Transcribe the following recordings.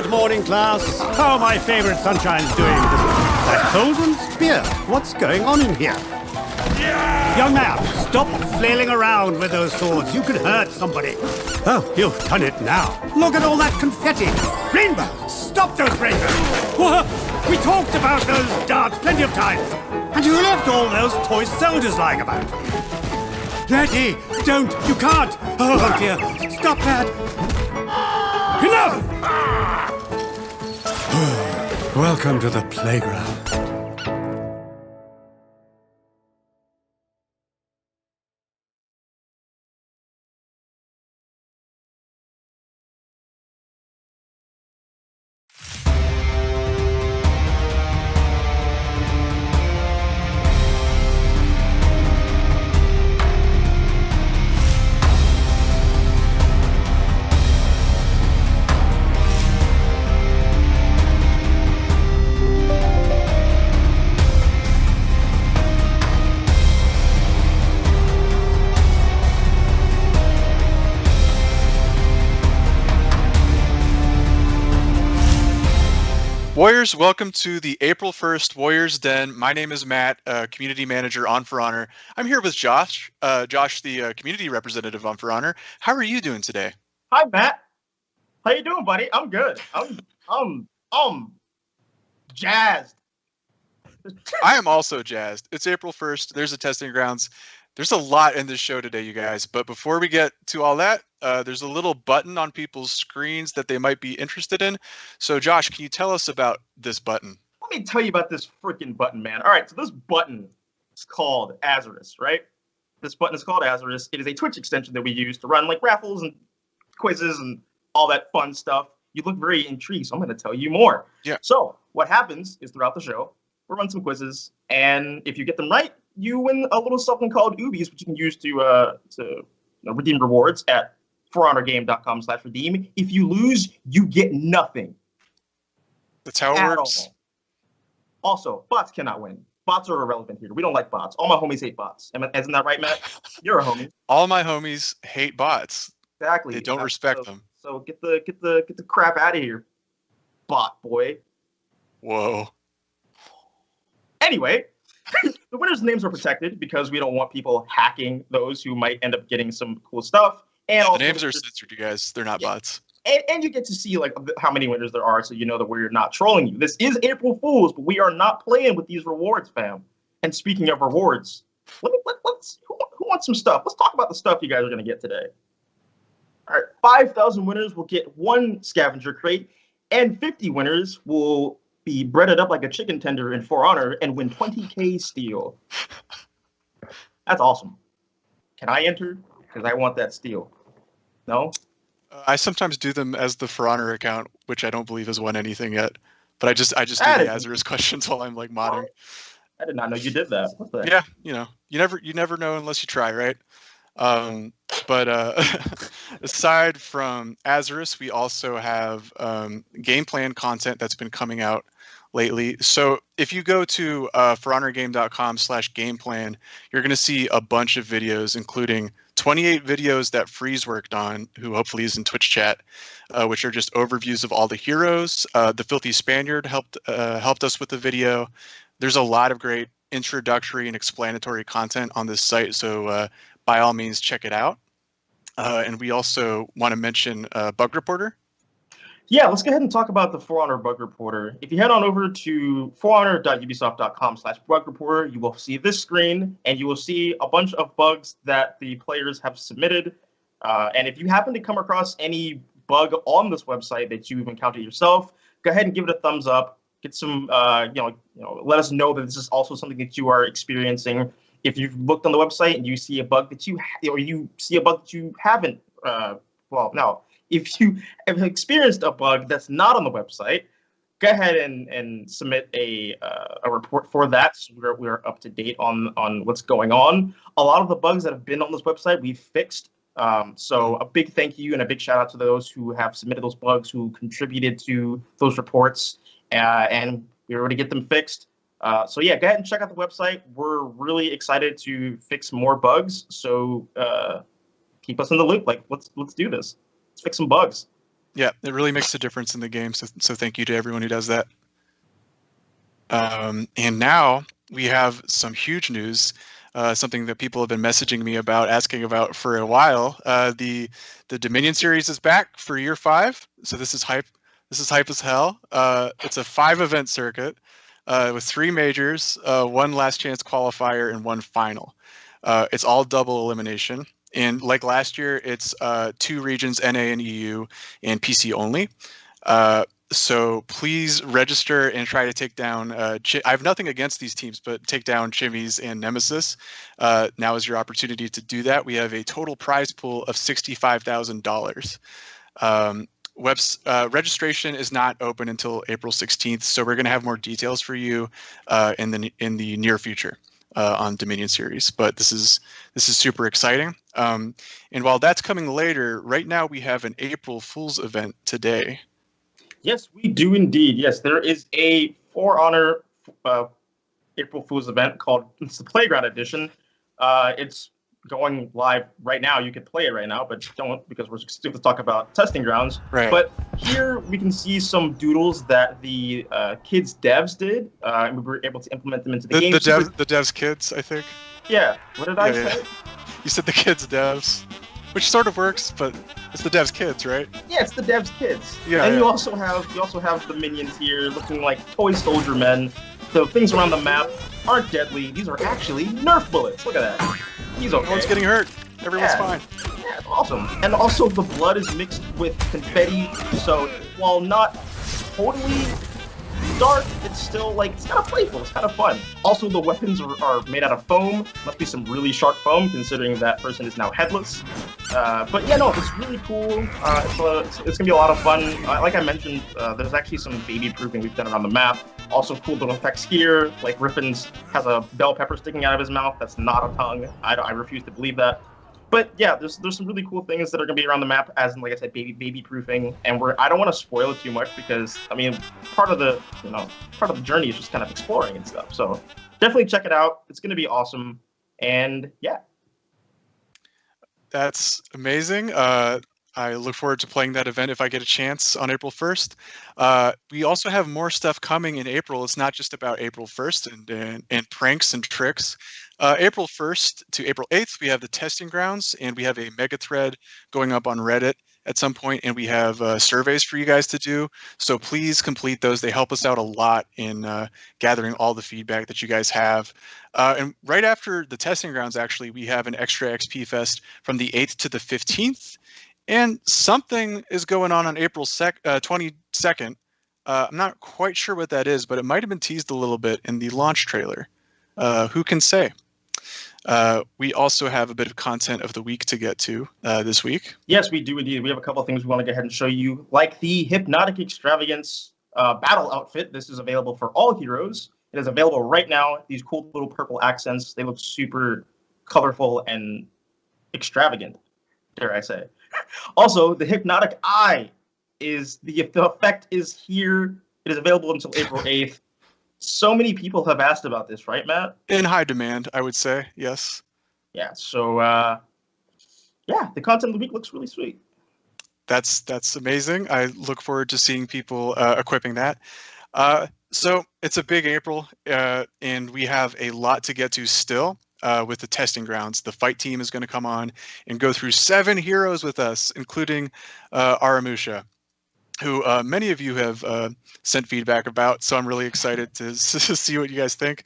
Good morning, class. How are my favorite sunshine's doing? That golden spear. What's going on in here? Young man, stop flailing around with those swords. You could hurt somebody. Oh, you've done it now. Look at all that confetti. Rainbows! Stop those rainbows! What? We talked about those darts plenty of times. And you left all those toy soldiers lying about. Letty, don't! You can't! Oh dear! Stop that! Enough! Welcome to the playground. Warriors, welcome to the April 1st Warriors Den. My name is Matt, community manager on For Honor. I'm here with Josh, the community representative on For Honor. How are you doing today? Hi, Matt. How you doing, buddy? I'm good. I'm jazzed. I am also jazzed. It's April 1st. There's a testing grounds. There's a lot in this show today, you guys. But before we get to all that, there's a little button on people's screens that they might be interested in. So, Josh, can you tell us about this button? Let me tell you about this freaking button, man. All right, so this button is called Azarus, right? This button is called Azarus. It is a Twitch extension that we use to run like raffles and quizzes and all that fun stuff. You look very intrigued, so I'm going to tell you more. Yeah. So what happens is throughout the show, we'll run some quizzes, and if you get them right, you win a little something called Ubies, which you can use to redeem rewards at forhonorgame.com/redeem. If you lose, you get nothing. That's how it works. All. Also, bots cannot win. Bots are irrelevant here. We don't like bots. All my homies hate bots. Isn't that right, Matt? You're a homie. All my homies hate bots. Exactly. They don't respect them. So get the crap out of here, bot boy. Whoa. Anyway, the winners' names are protected because we don't want people hacking those who might end up getting some cool stuff. And the also, names are censored, you guys. They're not bots. And you get to see like how many winners there are, so you know that we're not trolling you. This is April Fools, but we are not playing with these rewards, fam. And speaking of rewards, let's who wants some stuff? Let's talk about the stuff you guys are gonna get today. All right, 5,000 winners will get one scavenger crate, and 50 winners will be breaded up like a chicken tender in For Honor and win 20K steel. That's awesome. Can I enter? Because I want that steel. No? I sometimes do them as the For Honor account, which I don't believe has won anything yet. But I just do the Azarus questions while I'm like modding. I did not know you did that. What the heck? Yeah, you never know unless you try, right? But aside from Azarus, we also have game plan content that's been coming out lately. So if you go to forhonorgame.com/gameplan, you're going to see a bunch of videos, including 28 videos that Freeze worked on, who hopefully is in Twitch chat, which are just overviews of all the heroes. The Filthy Spaniard helped us with the video. There's a lot of great introductory and explanatory content on this site, so by all means, check it out. And we also want to mention Bug Reporter. Yeah, let's go ahead and talk about the For Honor Bug Reporter. If you head on over to forhonor.ubisoft.com/bug reporter, you will see this screen, and you will see a bunch of bugs that the players have submitted. And if you happen to come across any bug on this website that you've encountered yourself, go ahead and give it a thumbs up. Get some, let us know that this is also something that you are experiencing. If you've looked on the website and you see a bug that you haven't, if you have experienced a bug that's not on the website, go ahead and submit a report for that. So we're up to date on what's going on. A lot of the bugs that have been on this website we've fixed. So a big thank you and a big shout out to those who have submitted those bugs, who contributed to those reports, and we were able to get them fixed. So yeah, go ahead and check out the website. We're really excited to fix more bugs. So keep us in the loop. Like let's do this. Let's fix some bugs. Yeah, it really makes a difference in the game. So thank you to everyone who does that. And now we have some huge news, something that people have been messaging me about, asking about for a while. The Dominion series is back for year 5. So this is hype. This is hype as hell. It's a 5-event circuit with 3 majors, 1 last chance qualifier, and 1 final. It's all double elimination. And like last year, it's 2 regions, NA and EU, and PC only. So please register and try to take down. I have nothing against these teams, but take down Chimmy's and Nemesis. Now is your opportunity to do that. We have a total prize pool of $65,000. Registration is not open until April 16th, so we're going to have more details for you in the near future on Dominion series. But this is super exciting. And while that's coming later, right now we have an April Fool's event today. Yes, we do indeed. Yes, there is a For Honor April Fool's event called, it's the Playground Edition. It's going live right now. You can play it right now, but don't, because we're still to talk about testing grounds. Right. But here we can see some doodles that the kids devs did, and we were able to implement them into the game. The devs kids, I think. Yeah. What did I say? You said the kids devs, which sort of works, but it's the devs kids, right? Yeah, it's the devs kids. Yeah. And you also have the minions here looking like toy soldier men. The things around the map aren't deadly. These are actually Nerf bullets. Look at that. He's okay. No one's getting hurt. Everyone's fine. Yeah, it's awesome. And also the blood is mixed with confetti, so while not totally dark, it's still like, it's kind of playful, it's kind of fun. Also, the weapons are made out of foam. Must be some really sharp foam, considering that person is now headless. But yeah, no, it's really cool. It's gonna be a lot of fun. Like I mentioned, there's actually some baby proofing we've done around the map. Also cool little effects here, like Riffin's has a bell pepper sticking out of his mouth. That's not a tongue. I refuse to believe that. But yeah, there's some really cool things that are gonna be around the map, as in, like I said, baby proofing. And I don't want to spoil it too much, because I mean, part of the journey is just kind of exploring and stuff. So definitely check it out. It's gonna be awesome. And yeah. That's amazing. I look forward to playing that event if I get a chance on April 1st. We also have more stuff coming in April. It's not just about April 1st and pranks and tricks. April 1st to April 8th, we have the testing grounds, and we have a mega thread going up on Reddit at some point, and we have surveys for you guys to do. So please complete those. They help us out a lot in gathering all the feedback that you guys have. And right after the testing grounds, actually, we have an extra XP Fest from the 8th to the 15th. And something is going on April 22nd. I'm not quite sure what that is, but it might have been teased a little bit in the launch trailer. Who can say? We also have a bit of content of the week to get to this week. Yes, we do indeed. We have a couple of things we want to go ahead and show you, like the Hypnotic Extravagance battle outfit. This is available for all heroes. It is available right now. These cool little purple accents. They look super colorful and extravagant, dare I say. Also, the Hypnotic Eye the effect is here. It is available until April 8th. So many people have asked about this, right, Matt? In high demand, I would say, yes. Yeah, so yeah, the content of the week looks really sweet. That's amazing. I look forward to seeing people equipping that. So it's a big April, and we have a lot to get to still. With the testing grounds, the fight team is going to come on and go through 7 heroes with us, including ARAMUSHA, who many of you have sent feedback about. So I'm really excited to see what you guys think.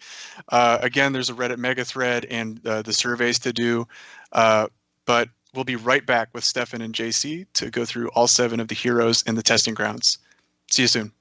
Again, there's a Reddit mega thread and the surveys to do, but we'll be right back with Stefan and JC to go through all 7 of the heroes in the testing grounds. See you soon.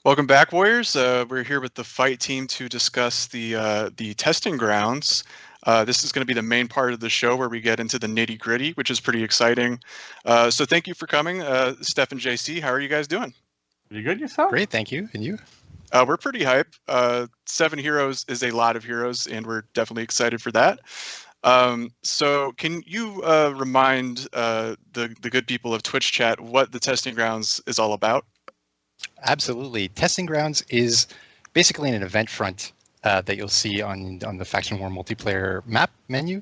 Welcome back, Warriors. We're here with the fight team to discuss the testing grounds. This is going to be the main part of the show where we get into the nitty gritty, which is pretty exciting. So thank you for coming, Steph and JC. How are you guys doing? You good yourself? Great, thank you. And you? We're pretty hype. 7 heroes is a lot of heroes, and we're definitely excited for that. So can you remind the good people of Twitch chat what the Testing Grounds is all about? Absolutely. Testing Grounds is basically an event front that you'll see on the Faction War multiplayer map menu.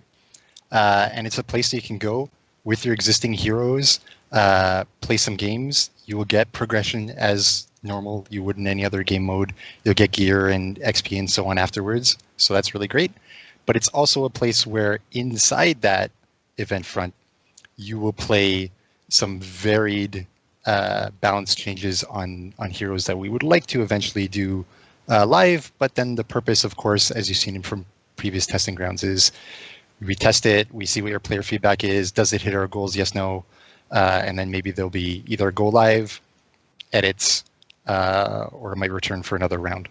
And it's a place that you can go with your existing heroes, play some games. You will get progression as normal you would in any other game mode. You'll get gear and XP and so on afterwards. So that's really great. But it's also a place where inside that event front, you will play some varied balance changes on heroes that we would like to eventually do live. But then the purpose, of course, as you've seen from previous testing grounds, is we test it, we see what your player feedback is, does it hit our goals, yes, no, and then maybe there'll be either go live, edits, or it might return for another round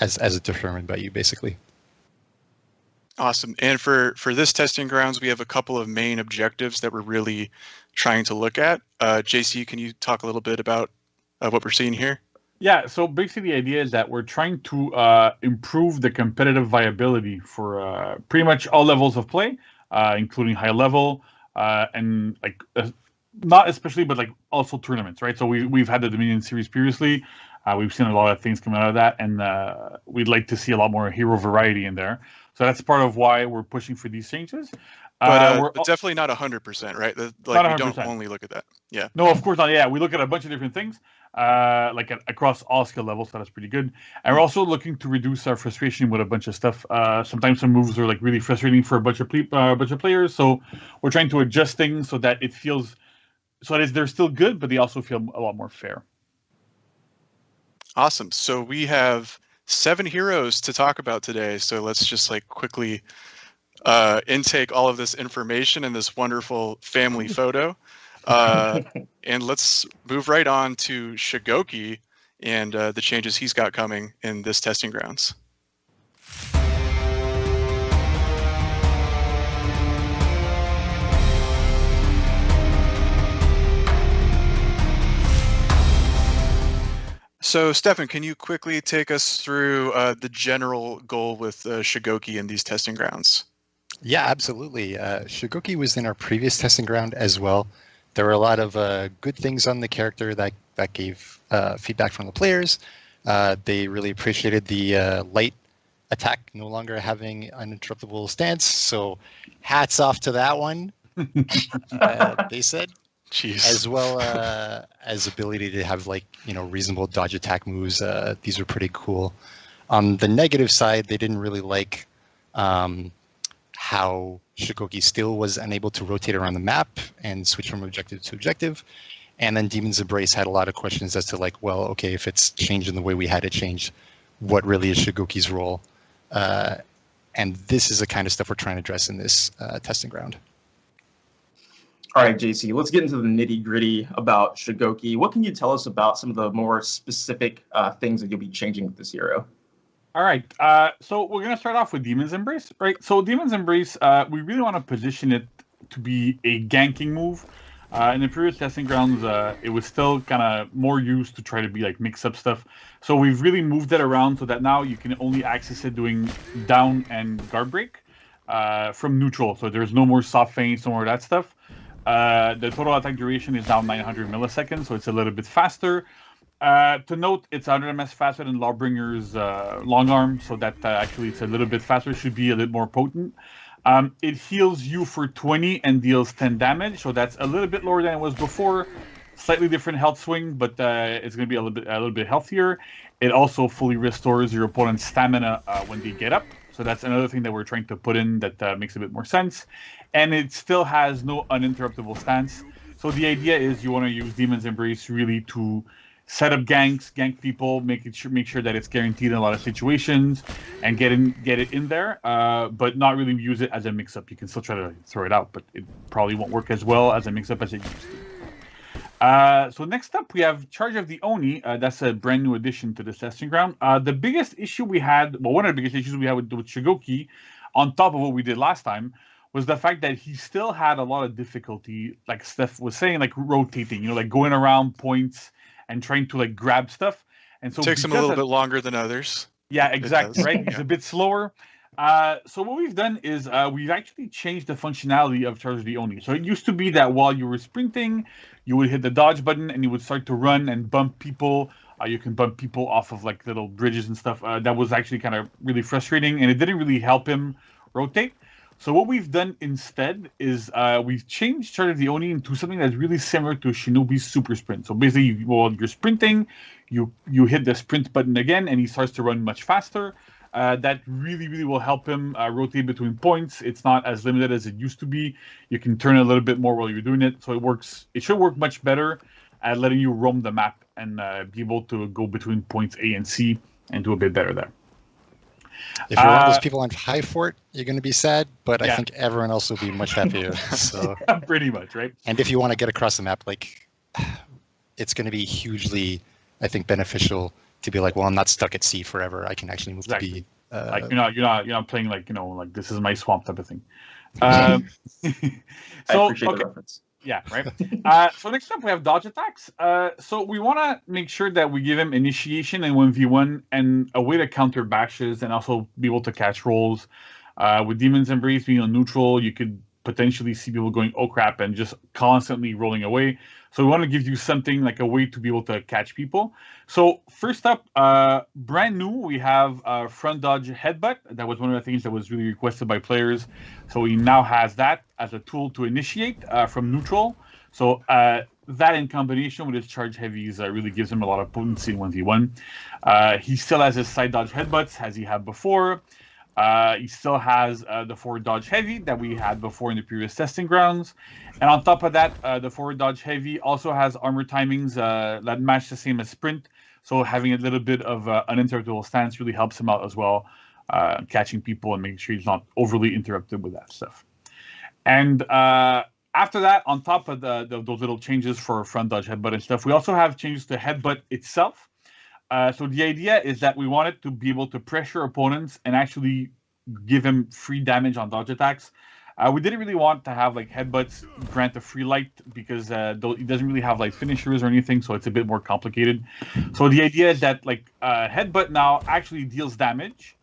as determined by you, basically. Awesome. And for this testing grounds, we have a couple of main objectives that we're really trying to look at. JC, can you talk a little bit about what we're seeing here? Yeah, so basically the idea is that we're trying to improve the competitive viability for pretty much all levels of play, including high level and like not especially, but like also tournaments, right? So we've had the Dominion series previously. We've seen a lot of things coming out of that, and we'd like to see a lot more hero variety in there. So that's part of why we're pushing for these changes. But definitely not 100%, right? Like we don't only look at that. Yeah. No, of course not. Yeah, we look at a bunch of different things, like across all skill levels. So that's pretty good. And we're also looking to reduce our frustration with a bunch of stuff. Sometimes some moves are like really frustrating for a bunch of players. So we're trying to adjust things so that it feels, so that they're still good, but they also feel a lot more fair. Awesome. So we have 7 heroes to talk about today. So let's just like quickly intake all of this information in this wonderful family photo. And let's move right on to Shigoki and the changes he's got coming in this testing grounds. So, Stefan, can you quickly take us through the general goal with Shigoki in these testing grounds? Yeah, absolutely. Shigoki was in our previous testing ground as well. There were a lot of good things on the character that gave feedback from the players. They really appreciated the light attack no longer having uninterruptible stance. So hats off to that one, they said. Jeez. As well as ability to have reasonable dodge attack moves. These are pretty cool. On the negative side, they didn't really like how Shigoki still was unable to rotate around the map and switch from objective to objective. And then Demon's Embrace had a lot of questions as to well, okay, if it's changed in the way we had it changed, what really is Shigoki's role? And this is the kind of stuff we're trying to address in this testing ground. All right, JC, let's get into the nitty gritty about Shigoki. What can you tell us about some of the more specific things that you'll be changing with this hero? All right, so we're going to start off with Demon's Embrace, right? So Demon's Embrace, we really want to position it to be a ganking move. In the previous testing grounds, it was still kind of more used to try to be like mix-up stuff. So we've really moved it around so that now you can only access it doing down and guard break from neutral. So there's no more soft feints, no more of that stuff. The total attack duration is now 900 milliseconds, so it's a little bit faster. To note, it's 100 ms faster than Lawbringer's long arm, so that actually it's a little bit faster, should be a little more potent. It heals you for 20 and deals 10 damage, so that's a little bit lower than it was before. Slightly different health swing, but it's going to be a little bit healthier. It also fully restores your opponent's stamina when they get up. So that's another thing that we're trying to put in that makes a bit more sense. And it still has no uninterruptible stance. So the idea is you want to use Demon's Embrace really to set up ganks, gank people, make sure that it's guaranteed in a lot of situations, and get it in there, but not really use it as a mix-up. You can still try to throw it out, but it probably won't work as well as a mix-up as it used to. So next up, we have Charge of the Oni. That's a brand new addition to this testing ground. The biggest issue we had, well, one of the biggest issues we had with Shigoki on top of what we did last time, was the fact that he still had a lot of difficulty, like Steph was saying, like rotating, like going around points and trying to like grab stuff. And so Takes him a little bit longer than others. Yeah, exactly, right? He's Yeah. a bit slower. So what we've done is we've actually changed the functionality of Charge the Oni. So it used to be that while you were sprinting, you would hit the dodge button and you would start to run and bump people. You can bump people off of like little bridges and stuff. That was actually kind of really frustrating, and it didn't really help him rotate. So what we've done instead is we've changed Charge the Oni into something that's really similar to Shinobi's Super Sprint. So basically, while you're sprinting, you hit the sprint button again, and he starts to run much faster. That really will help him rotate between points. It's not as limited as it used to be. You can turn a little bit more while you're doing it. So it works. It should work much better at letting you roam the map and be able to go between points A and C and do a bit better there. If you're one of those people on high fort, you're going to be sad, but Yeah. I think everyone else will be much happier. So, Pretty much, right? and if you want to get across the map, like, it's going to be hugely, I think, beneficial to be like, well, I'm not stuck at C forever. I can actually move to B. Like you're not playing like like this is my swamp type of thing. I appreciate the reference. Yeah, right. So next up we have dodge attacks. So we want to make sure that we give him initiation in 1v1 and a way to counter bashes and also be able to catch rolls. With Demon's Embrace being on neutral, you could potentially see people going, oh crap, and just constantly rolling away. So we want to give you something like a way to be able to catch people. So first up, brand new, we have front dodge headbutt. That was one of the things that was really requested by players. So he now has that as a tool to initiate from neutral. So that in combination with his charge heavies really gives him a lot of potency in 1v1. He still has his side dodge headbutts as he had before. He still has the forward dodge heavy that we had before in the previous testing grounds. And on top of that, the forward dodge heavy also has armor timings that match the same as sprint. So having a little bit of uninterruptible stance really helps him out as well, catching people and making sure he's not overly interrupted with that stuff. And after that, on top of those little changes for front dodge headbutt and stuff, we also have changes to headbutt itself. So the idea is that we want it to be able to pressure opponents and actually give him free damage on dodge attacks. We didn't really want to have like headbutts grant a free light because it doesn't really have like finishers or anything, so it's a bit more complicated. So the idea is that like headbutt now actually deals damage,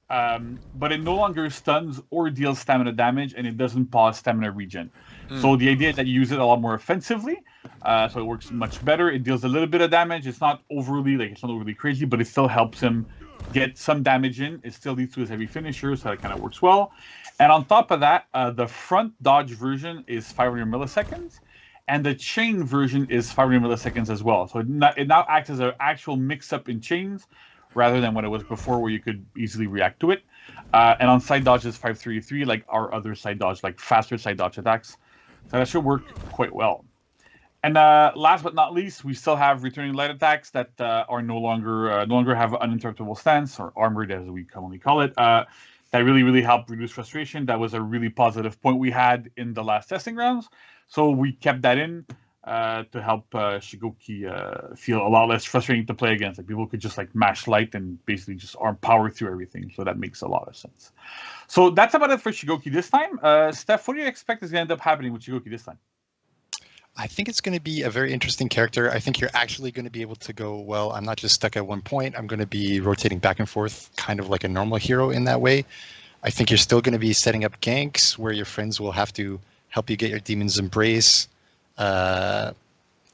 but it no longer stuns or deals stamina damage, and it doesn't pause stamina regen. So the idea is that you use it a lot more offensively, so it works much better. It deals a little bit of damage. It's not overly crazy, but it still helps him get some damage in. It still leads to his heavy finisher, so that kind of works well. And on top of that, the front dodge version is 500 milliseconds, and the chain version is 500 milliseconds as well. So it now acts as an actual mix-up in chains, rather than what it was before, where you could easily react to it. And on side dodge is 533, like our other side dodge, like faster side dodge attacks. So that should work quite well. And last but not least, we still have returning light attacks that are no longer have uninterruptible stance, or armored as we commonly call it. That really helped reduce frustration. That was a really positive point we had in the last testing rounds. So we kept that in to help Shigoki feel a lot less frustrating to play against. Like people could just like mash light and basically just arm power through everything. So that makes a lot of sense. So that's about it for Shigoki this time. Steph, what do you expect is going to end up happening with Shigoki this time? I think it's going to be a very interesting character. I think you're actually going to be able to go, well, I'm not just stuck at one point. I'm going to be rotating back and forth, kind of like a normal hero in that way. I think you're still going to be setting up ganks where your friends will have to help you get your Demon's Embrace, and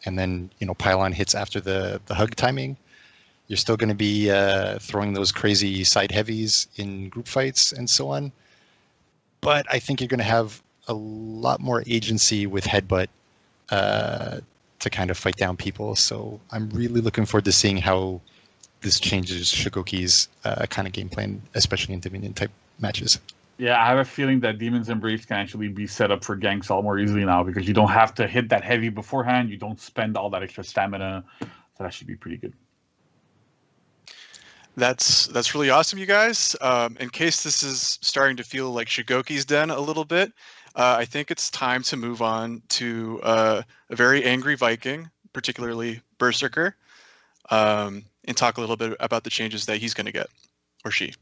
then, pile on hits after the hug timing. You're still going to be throwing those crazy side heavies in group fights and so on. But I think you're going to have a lot more agency with headbutt to kind of fight down people. So I'm really looking forward to seeing how this changes Shigoki's kind of game plan, especially in Dominion type matches. Yeah, I have a feeling that Demon's Embrace can actually be set up for ganks a lot more easily now, because you don't have to hit that heavy beforehand. You don't spend all that extra stamina. So that should be pretty good. That's really awesome, you guys. In case this is starting to feel like Shigoki's den a little bit, I think it's time to move on to a very angry Viking, particularly Berserker, and talk a little bit about the changes that he's going to get, or she.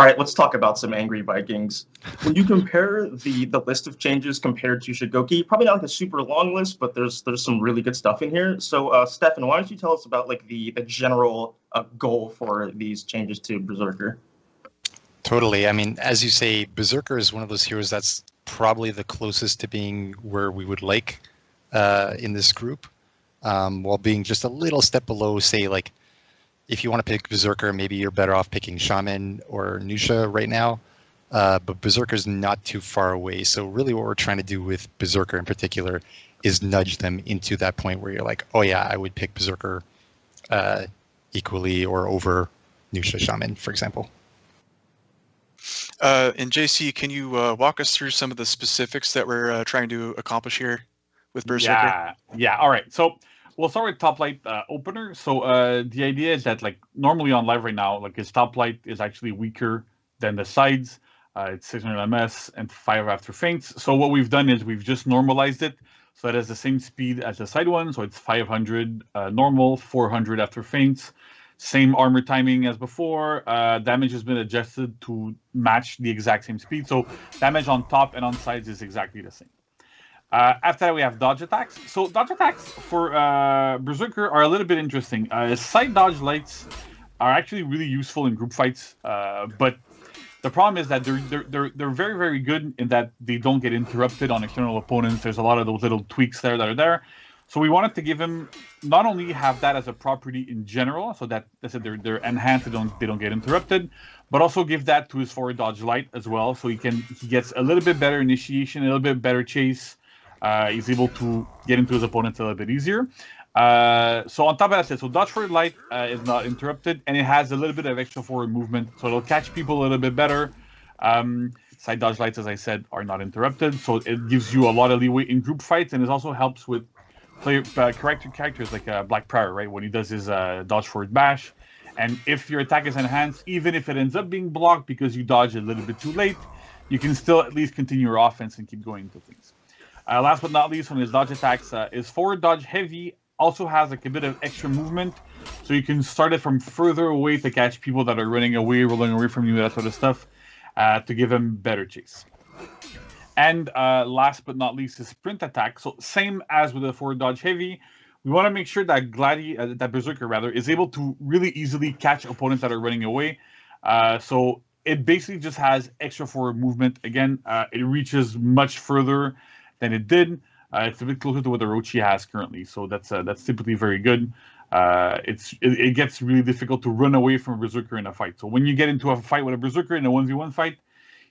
right, let's talk about some angry Vikings. When you compare the list of changes compared to Shigoki, probably not like a super long list, but there's some really good stuff in here. So, Stefan, why don't you tell us about like the general goal for these changes to Berserker? Totally. I mean, as you say, Berserker is one of those heroes that's probably the closest to being where we would like in this group, while being just a little step below, say, like, if you want to pick Berserker, maybe you're better off picking Shaman or Nusha right now. But Berserker's not too far away. So really what we're trying to do with Berserker in particular is nudge them into that point where you're like, oh yeah, I would pick Berserker equally or over Nusha Shaman, for example. And JC, can you walk us through some of the specifics that we're trying to accomplish here with Berserker? Yeah. All right. So we'll start with top light opener. So the idea is that, like, normally on live right now, like, his top light is actually weaker than the sides. It's 600 ms and 5 after feints. So what we've done is we've just normalized it so it has the same speed as the side one. So it's 500 normal, 400 after feints. Same armor timing as before. Damage has been adjusted to match the exact same speed. So damage on top and on sides is exactly the same. After that, we have dodge attacks. So dodge attacks for Berserker are a little bit interesting. Side dodge lights are actually really useful in group fights, but the problem is that they're very, very good in that they don't get interrupted on external opponents. There's a lot of those little tweaks there that are there. So we wanted to give him not only have that as a property in general, so that they're enhanced, they don't get interrupted, but also give that to his forward dodge light as well, so he gets a little bit better initiation, a little bit better chase. He's able to get into his opponents a little bit easier. So on top of that, so dodge forward light is not interrupted, and it has a little bit of extra forward movement, so it'll catch people a little bit better. Side dodge lights, as I said, are not interrupted, so it gives you a lot of leeway in group fights, and it also helps with characters like Black Prior, right? When he does his dodge forward bash, and if your attack is enhanced, even if it ends up being blocked because you dodge a little bit too late, you can still at least continue your offense and keep going into things. Last but not least, on his dodge attacks, his forward dodge heavy also has like a bit of extra movement, so you can start it from further away to catch people that are running away, rolling away from you, that sort of stuff, to give him better chase. And last but not least, his sprint attack. So same as with the forward dodge heavy, we want to make sure that that Berserker rather is able to really easily catch opponents that are running away. So it basically just has extra forward movement. Again, it reaches much further than it did. It's a bit closer to what the Orochi has currently, so that's typically very good. It gets really difficult to run away from a Berserker in a fight. So when you get into a fight with a Berserker in a 1v1 fight,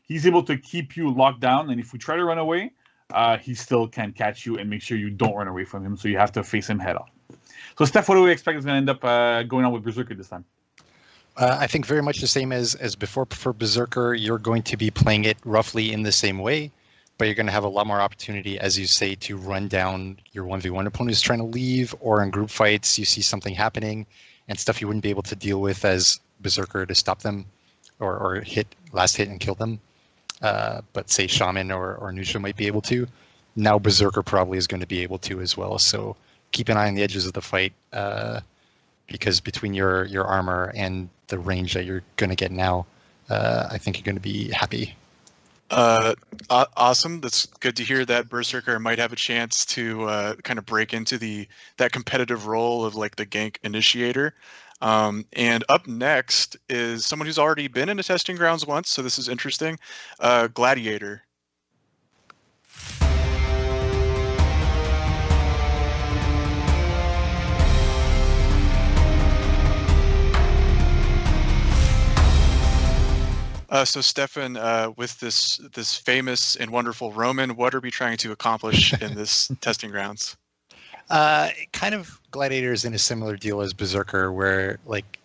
he's able to keep you locked down, and if we try to run away, he still can catch you and make sure you don't run away from him, so you have to face him head on. So Steph, what do we expect is going to end up going on with Berserker this time? I think very much the same as before for Berserker. You're going to be playing it roughly in the same way, but you're going to have a lot more opportunity, as you say, to run down your 1v1 opponent who's trying to leave, or in group fights, you see something happening and stuff you wouldn't be able to deal with as Berserker to stop them or last hit and kill them. But say Shaman or Nusha might be able to. Now Berserker probably is going to be able to as well. So keep an eye on the edges of the fight, because between your armor and the range that you're going to get now, I think you're going to be happy. Awesome. That's good to hear that Berserker might have a chance to kind of break into that competitive role of like the gank initiator. And up next is someone who's already been in the testing grounds once, so this is interesting. Gladiator. So Stefan, with this famous and wonderful Roman, what are we trying to accomplish in this testing grounds? Kind of Gladiator is in a similar deal as Berserker, where like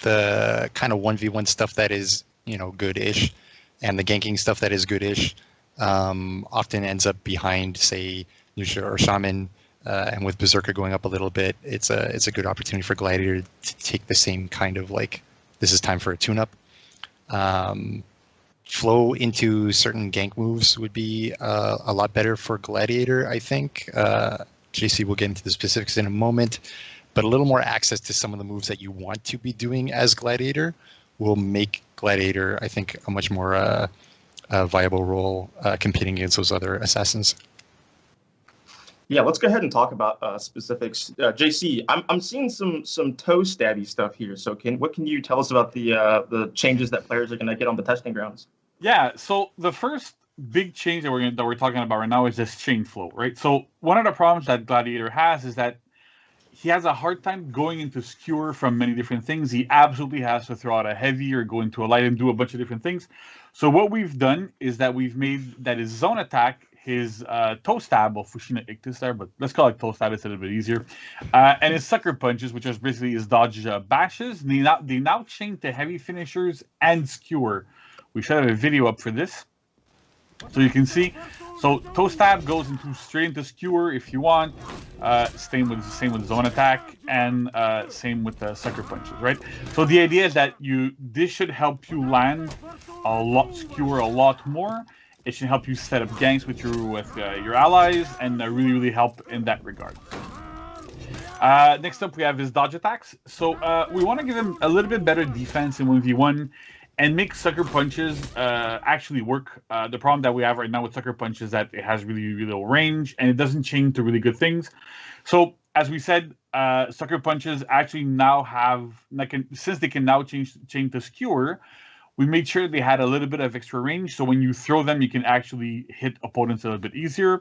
the kind of 1v1 stuff that is, good-ish, and the ganking stuff that is good-ish, often ends up behind, say, Nusha or Shaman. And with Berserker going up a little bit, it's a good opportunity for Gladiator to take the same kind of like, this is time for a tune-up. Flow into certain gank moves would be a lot better for Gladiator, I think. JC will get into the specifics in a moment, but a little more access to some of the moves that you want to be doing as Gladiator will make Gladiator, I think, a much more viable role competing against those other assassins. Yeah, let's go ahead and talk about specifics. JC, I'm seeing some toe stabby stuff here. So what can you tell us about the changes that players are going to get on the testing grounds? Yeah, so the first big change that we're talking about right now is this chain flow, right? So one of the problems that Gladiator has is that he has a hard time going into skewer from many different things. He absolutely has to throw out a heavy or go into a light and do a bunch of different things. So what we've done is that we've made that his zone attack, his toe stab, well, Fushina Ictus there, but let's call it toe stab, it's a little bit easier. And his sucker punches, which is basically his dodge bashes, they now chain to heavy finishers and skewer. We should have a video up for this, so you can see. So toe stab goes straight into skewer if you want. Same with zone attack, and same with the sucker punches, right? So the idea is that this should help you land skewer a lot more. It should help you set up ganks with your allies, and really help in that regard. Next up, we have his dodge attacks. So we want to give him a little bit better defense in 1v1. And make sucker punches actually work. The problem that we have right now with sucker punch is that it has really little range, and it doesn't chain to really good things. So as we said, sucker punches actually now since they can now chain to skewer, we made sure they had a little bit of extra range. So when you throw them, you can actually hit opponents a little bit easier.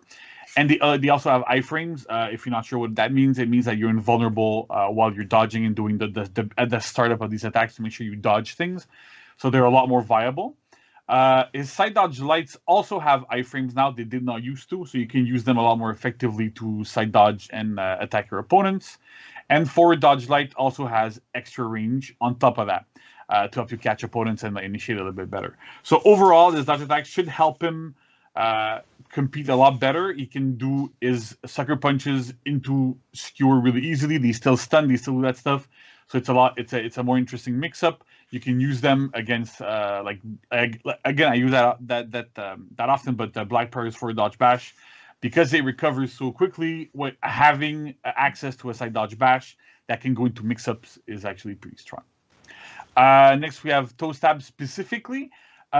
And they also have iframes. If you're not sure what that means, it means that you're invulnerable while you're dodging and doing at the startup of these attacks to make sure you dodge things. So they're a lot more viable. His side dodge lights also have iframes now. They did not used to, so you can use them a lot more effectively to side dodge and attack your opponents. And forward dodge light also has extra range on top of that to help you catch opponents and initiate a little bit better. So overall, this dodge attack should help him compete a lot better. He can do his sucker punches into skewer really easily. They still stun, they still do that stuff. So it's a more interesting mix-up. You can use them against again, I use that often, but Black Pearl's for dodge bash, because they recover so quickly. Having access to a side dodge bash that can go into mix-ups is actually pretty strong. Next, we have toe stab specifically.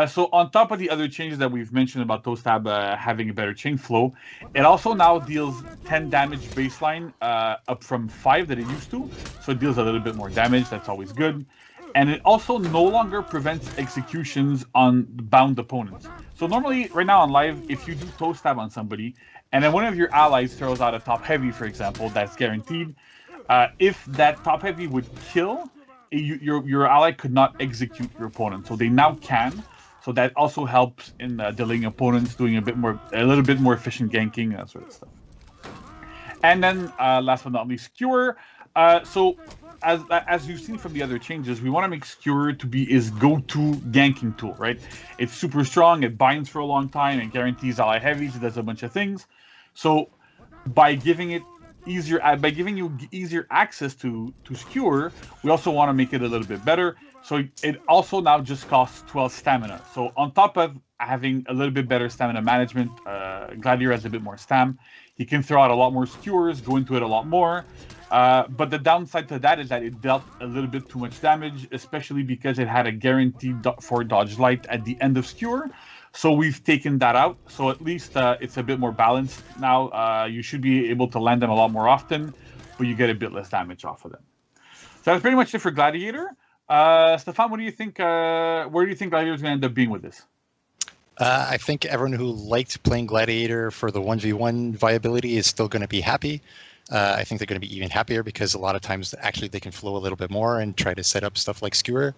So on top of the other changes that we've mentioned about toe stab having a better chain flow, it also now deals 10 damage baseline up from 5 that it used to. So it deals a little bit more damage. That's always good. And it also no longer prevents executions on bound opponents. So normally, right now on live, if you do toe stab on somebody, and then one of your allies throws out a top heavy, for example, that's guaranteed. If that top heavy would kill, your ally could not execute your opponent. So they now can. So that also helps in delaying opponents, doing a little bit more efficient ganking, that sort of stuff. And then last but not least, skewer. So as you've seen from the other changes, we want to make skewer to be his go-to ganking tool, right? It's super strong, it binds for a long time, it guarantees ally heavies, it does a bunch of things. So by giving you easier access to skewer, we also want to make it a little bit better. So it also now just costs 12 stamina. So on top of having a little bit better stamina management, Gladiator has a bit more stam. He can throw out a lot more skewers, go into it a lot more. But the downside to that is that it dealt a little bit too much damage, especially because it had a guaranteed forward dodge light at the end of skewer. So we've taken that out. So at least it's a bit more balanced now. You should be able to land them a lot more often, but you get a bit less damage off of them. So that's pretty much it for Gladiator. Stefan, what do you think? Where do you think Gladiator is going to end up being with this? I think everyone who liked playing Gladiator for the 1v1 viability is still going to be happy. I think they're going to be even happier because a lot of times actually they can flow a little bit more and try to set up stuff like skewer.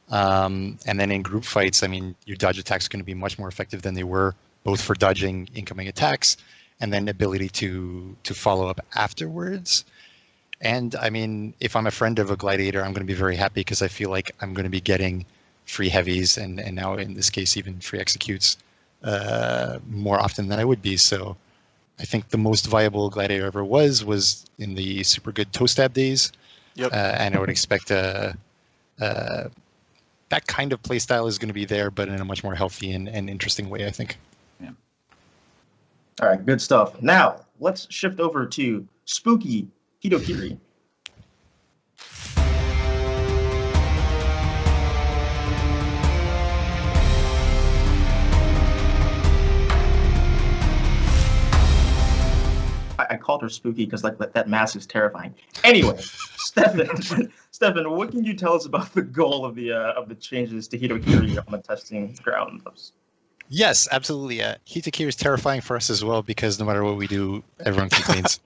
And then in group fights, I mean, your dodge attacks are going to be much more effective than they were, both for dodging incoming attacks and then ability to follow up afterwards. And I mean, if I'm a friend of a Gladiator, I'm going to be very happy because I feel like I'm going to be getting free heavies and now in this case even free executes more often than I would be. So I think the most viable Gladiator ever was in the super good toe stab days. Yep. And I would expect that kind of playstyle is going to be there, but in a much more healthy and interesting way, I think. Yeah. All right, good stuff. Now, let's shift over to spooky HITOKIRI. I called her spooky because like that mask is terrifying. Anyway, Stefan, what can you tell us about the goal of the changes to Hitokiri on the testing grounds? Yes, absolutely. Hitokiri is terrifying for us as well because no matter what we do, everyone complains.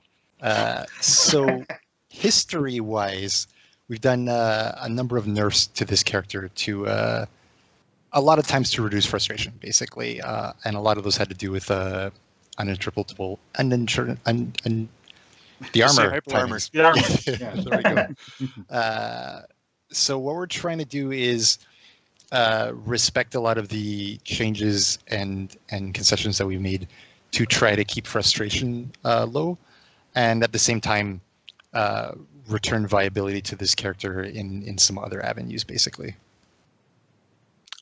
So history-wise, we've done a number of nerfs to this character to a lot of times to reduce frustration, basically, and a lot of those had to do with uninterpretable, the armor. Armor. The armor. Yeah, there we go. So what we're trying to do is respect a lot of the changes and concessions that we made to try to keep frustration low, and at the same time return viability to this character in some other avenues, basically.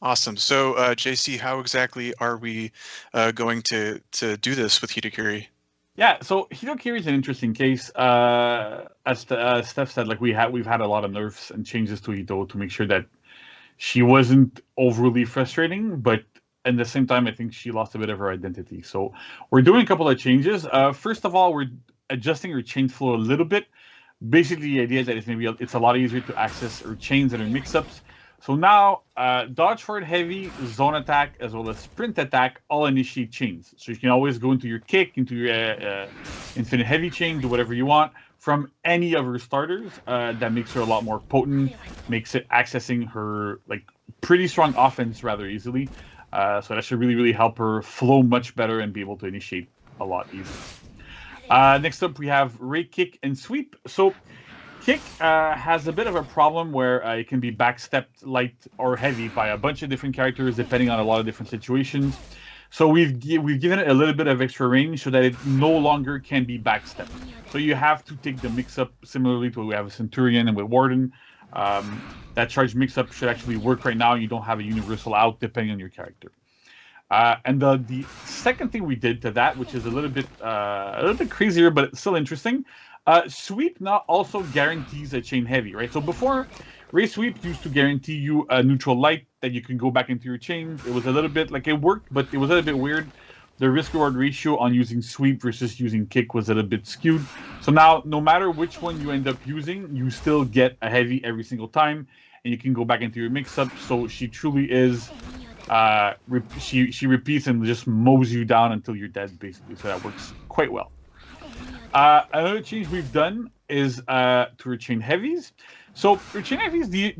Awesome. So, JC, how exactly are we going to do this with Hitokiri? Yeah, so Hitokiri is an interesting case. As Steph said, like we've had a lot of nerfs and changes to Hito to make sure that she wasn't overly frustrating, but at the same time, I think she lost a bit of her identity. So we're doing a couple of changes. First of all, we're adjusting her chain flow a little bit. Basically, the idea is that it's a lot easier to access her chains and her mix-ups. So now, dodge forward heavy, zone attack, as well as sprint attack, all initiate chains. So you can always go into your kick, into your infinite heavy chain, do whatever you want from any of her starters. That makes her a lot more potent, makes it accessing her like pretty strong offense rather easily. So that should really, really help her flow much better and be able to initiate a lot easier. Next up, we have rake, kick, and sweep. So kick has a bit of a problem where it can be backstepped light or heavy by a bunch of different characters depending on a lot of different situations. So we've given it a little bit of extra range so that it no longer can be backstepped. So you have to take the mix-up similarly to what we have with Centurion and with Warden. That charge mix-up should actually work right now. You don't have a universal out depending on your character. And the second thing we did to that, which is a little bit crazier but still interesting, sweep now also guarantees a chain heavy, right? So before, Ray Sweep used to guarantee you a neutral light that you can go back into your chains. It was a little bit like it worked, but it was a little bit weird. The risk-reward ratio on using sweep versus using kick was a little bit skewed. So now, no matter which one you end up using, you still get a heavy every single time, and you can go back into your mix-up. So she truly is, she repeats and just mows you down until you're dead, basically. So that works quite well. Another change we've done is to her chain heavies. So her chain heavies, the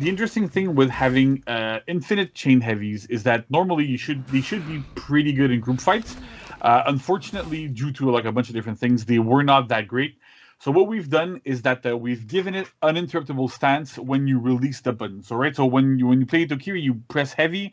interesting thing with having infinite chain heavies is that normally they should be pretty good in group fights. Unfortunately, due to like a bunch of different things, they were not that great. So what we've done is that we've given it uninterruptible stance when you release the button. So right, so when you play Hitokiri, you press heavy,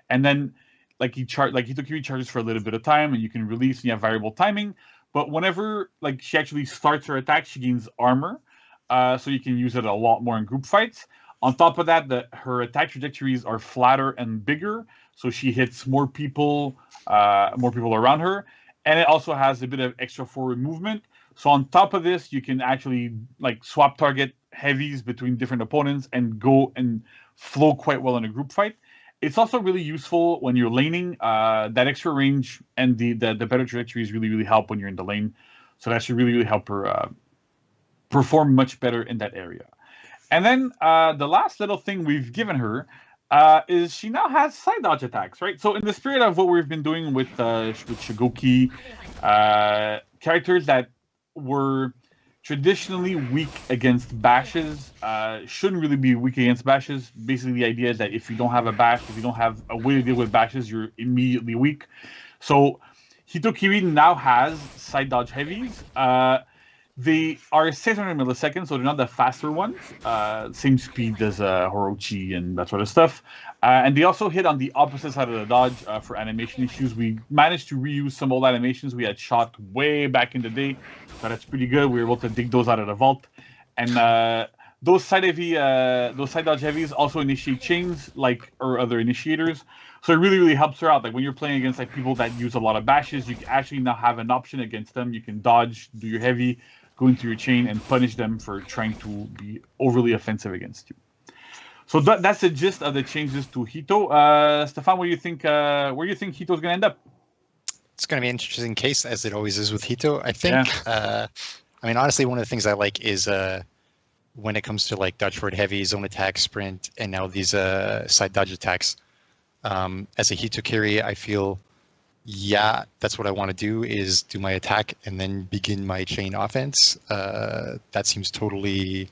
and then Hitokiri charges for a little bit of time, and you can release, and you have variable timing. But whenever like she actually starts her attack, she gains armor, so you can use it a lot more in group fights. On top of that, her attack trajectories are flatter and bigger, so she hits more people around her, and it also has a bit of extra forward movement. So on top of this, you can actually like swap target heavies between different opponents and go and flow quite well in a group fight. It's also really useful when you're laning. That extra range and the better trajectories really, really help when you're in the lane. So that should really, really help her perform much better in that area. And then the last little thing we've given her is she now has side dodge attacks, right? So in the spirit of what we've been doing with Shigoki, characters that were traditionally weak against bashes shouldn't really be weak against bashes. Basically, the idea is that if you don't have a bash, if you don't have a way to deal with bashes, you're immediately weak. So Hitokiri now has side dodge heavies. They are 600 milliseconds, so they're not the faster ones. Same speed as Horochi and that sort of stuff. And they also hit on the opposite side of the dodge for animation issues. We managed to reuse some old animations we had shot way back in the day, so that's pretty good. We were able to dig those out of the vault. And those side dodge heavies also initiate chains like or other initiators. So it really, really helps her out. Like when you're playing against like people that use a lot of bashes, you can actually now have an option against them. You can dodge, do your heavy, go into your chain, and punish them for trying to be overly offensive against you. So that's the gist of the changes to Hito. Stefan, where do you think Hito's gonna end up? it's going to be an interesting case, as it always is with Hito, I think. Yeah. I mean, honestly, one of the things I like is when it comes to like dodge forward heavy, zone attack, sprint, and now these side dodge attacks. As a Hitokiri, I feel, yeah, that's what I want to do, is do my attack and then begin my chain offense. That seems totally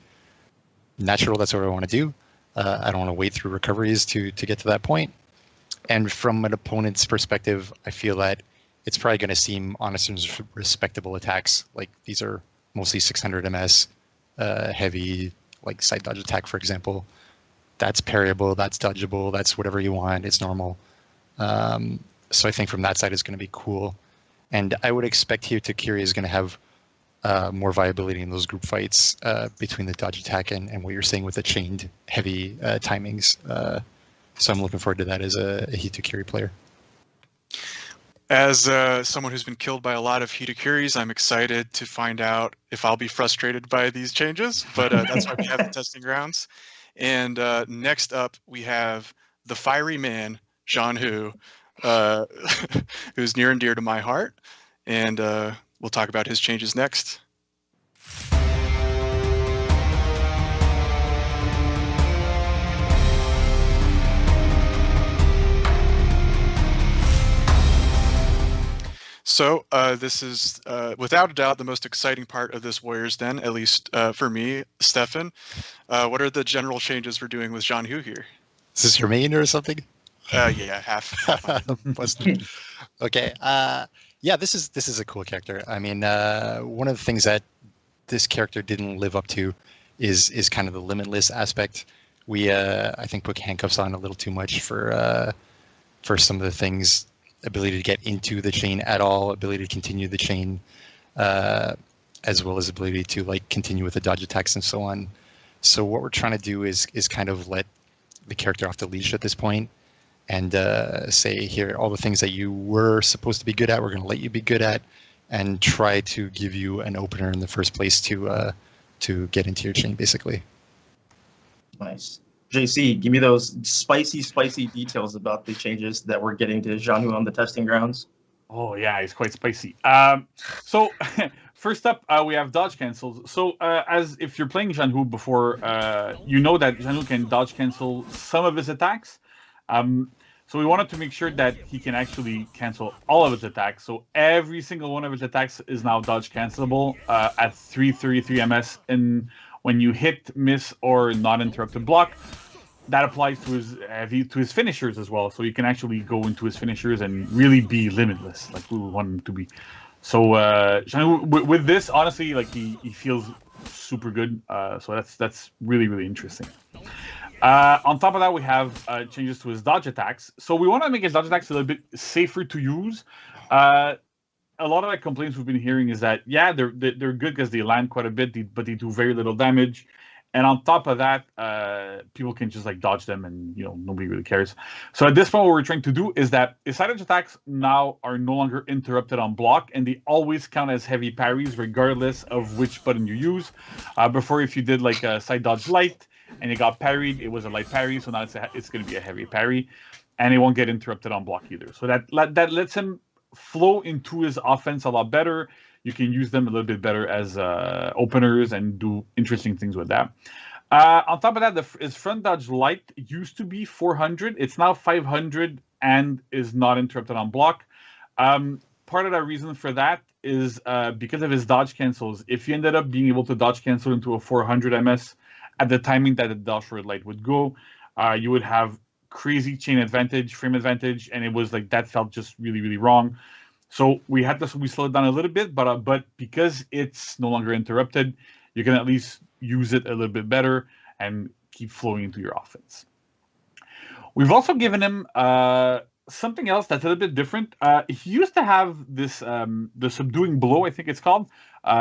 natural. That's what I want to do. I don't want to wait through recoveries to get to that point. And from an opponent's perspective, I feel that it's probably going to seem honest and respectable attacks. Like these are mostly 600 MS, heavy, like side dodge attack, for example. That's parryable, that's dodgeable, that's whatever you want. It's normal. So I think from that side, it's going to be cool. And I would expect Hitokiri is going to have more viability in those group fights between the dodge attack and what you're saying with the chained heavy timings. So I'm looking forward to that as a Hitokiri player. As someone who's been killed by a lot of Hitokiris, I'm excited to find out if I'll be frustrated by these changes, but that's why we have the testing grounds. And next up, we have the fiery man, Jean-Hu, who's near and dear to my heart, and we'll talk about his changes next. So this is, without a doubt, the most exciting part of this Warriors Den, at least for me, Stefan. What are the general changes we're doing with Jean-Hu here? Is this your main or something? Yeah, half. Okay. Yeah, this is a cool character. I mean, one of the things that this character didn't live up to is kind of the limitless aspect. We, I think, put handcuffs on a little too much for some of the things. Ability to get into the chain at all, ability to continue the chain, as well as ability to like continue with the dodge attacks and so on. So what we're trying to do is kind of let the character off the leash at this point, and say, here, all the things that you were supposed to be good at, we're going to let you be good at, and try to give you an opener in the first place to get into your chain, basically. Nice. JC, give me those spicy details about the changes that we're getting to Jean-Hu on the testing grounds. Oh yeah, it's quite spicy. So first up, we have dodge cancels. So as if you're playing Jean-Hu before, you know that Jean-Hu can dodge cancel some of his attacks. So we wanted to make sure that he can actually cancel all of his attacks. So every single one of his attacks is now dodge cancelable at 333 MS. And when you hit, miss, or non-interrupted block, that applies to his finishers as well. So you can actually go into his finishers and really be limitless, like we want him to be. So with this, honestly, like he feels super good. So that's really interesting. On top of that, we have changes to his dodge attacks. So we want to make his dodge attacks a little bit safer to use. A lot of the complaints we've been hearing is that, yeah, they're good because they land quite a bit, but they do very little damage. And on top of that, people can just like dodge them, and nobody really cares. So at this point, what we're trying to do is that his side dodge attacks now are no longer interrupted on block, and they always count as heavy parries, regardless of which button you use. Before, if you did like a side dodge light and it got parried, it was a light parry. So now it's going to be a heavy parry, and it won't get interrupted on block either. So that lets him flow into his offense a lot better. You can use them a little bit better as openers and do interesting things with that. On top of that, his front dodge light used to be 400. It's now 500 and is not interrupted on block. Part of the reason for that is because of his dodge cancels. If you ended up being able to dodge cancel into a 400 MS at the timing that the dodge forward light would go, you would have crazy chain advantage, frame advantage, and it was like that felt just really wrong. So we slowed it down a little bit, but because it's no longer interrupted, you can at least use it a little bit better and keep flowing into your offense. We've also given him something else that's a little bit different. He used to have this the subduing blow, I think it's called.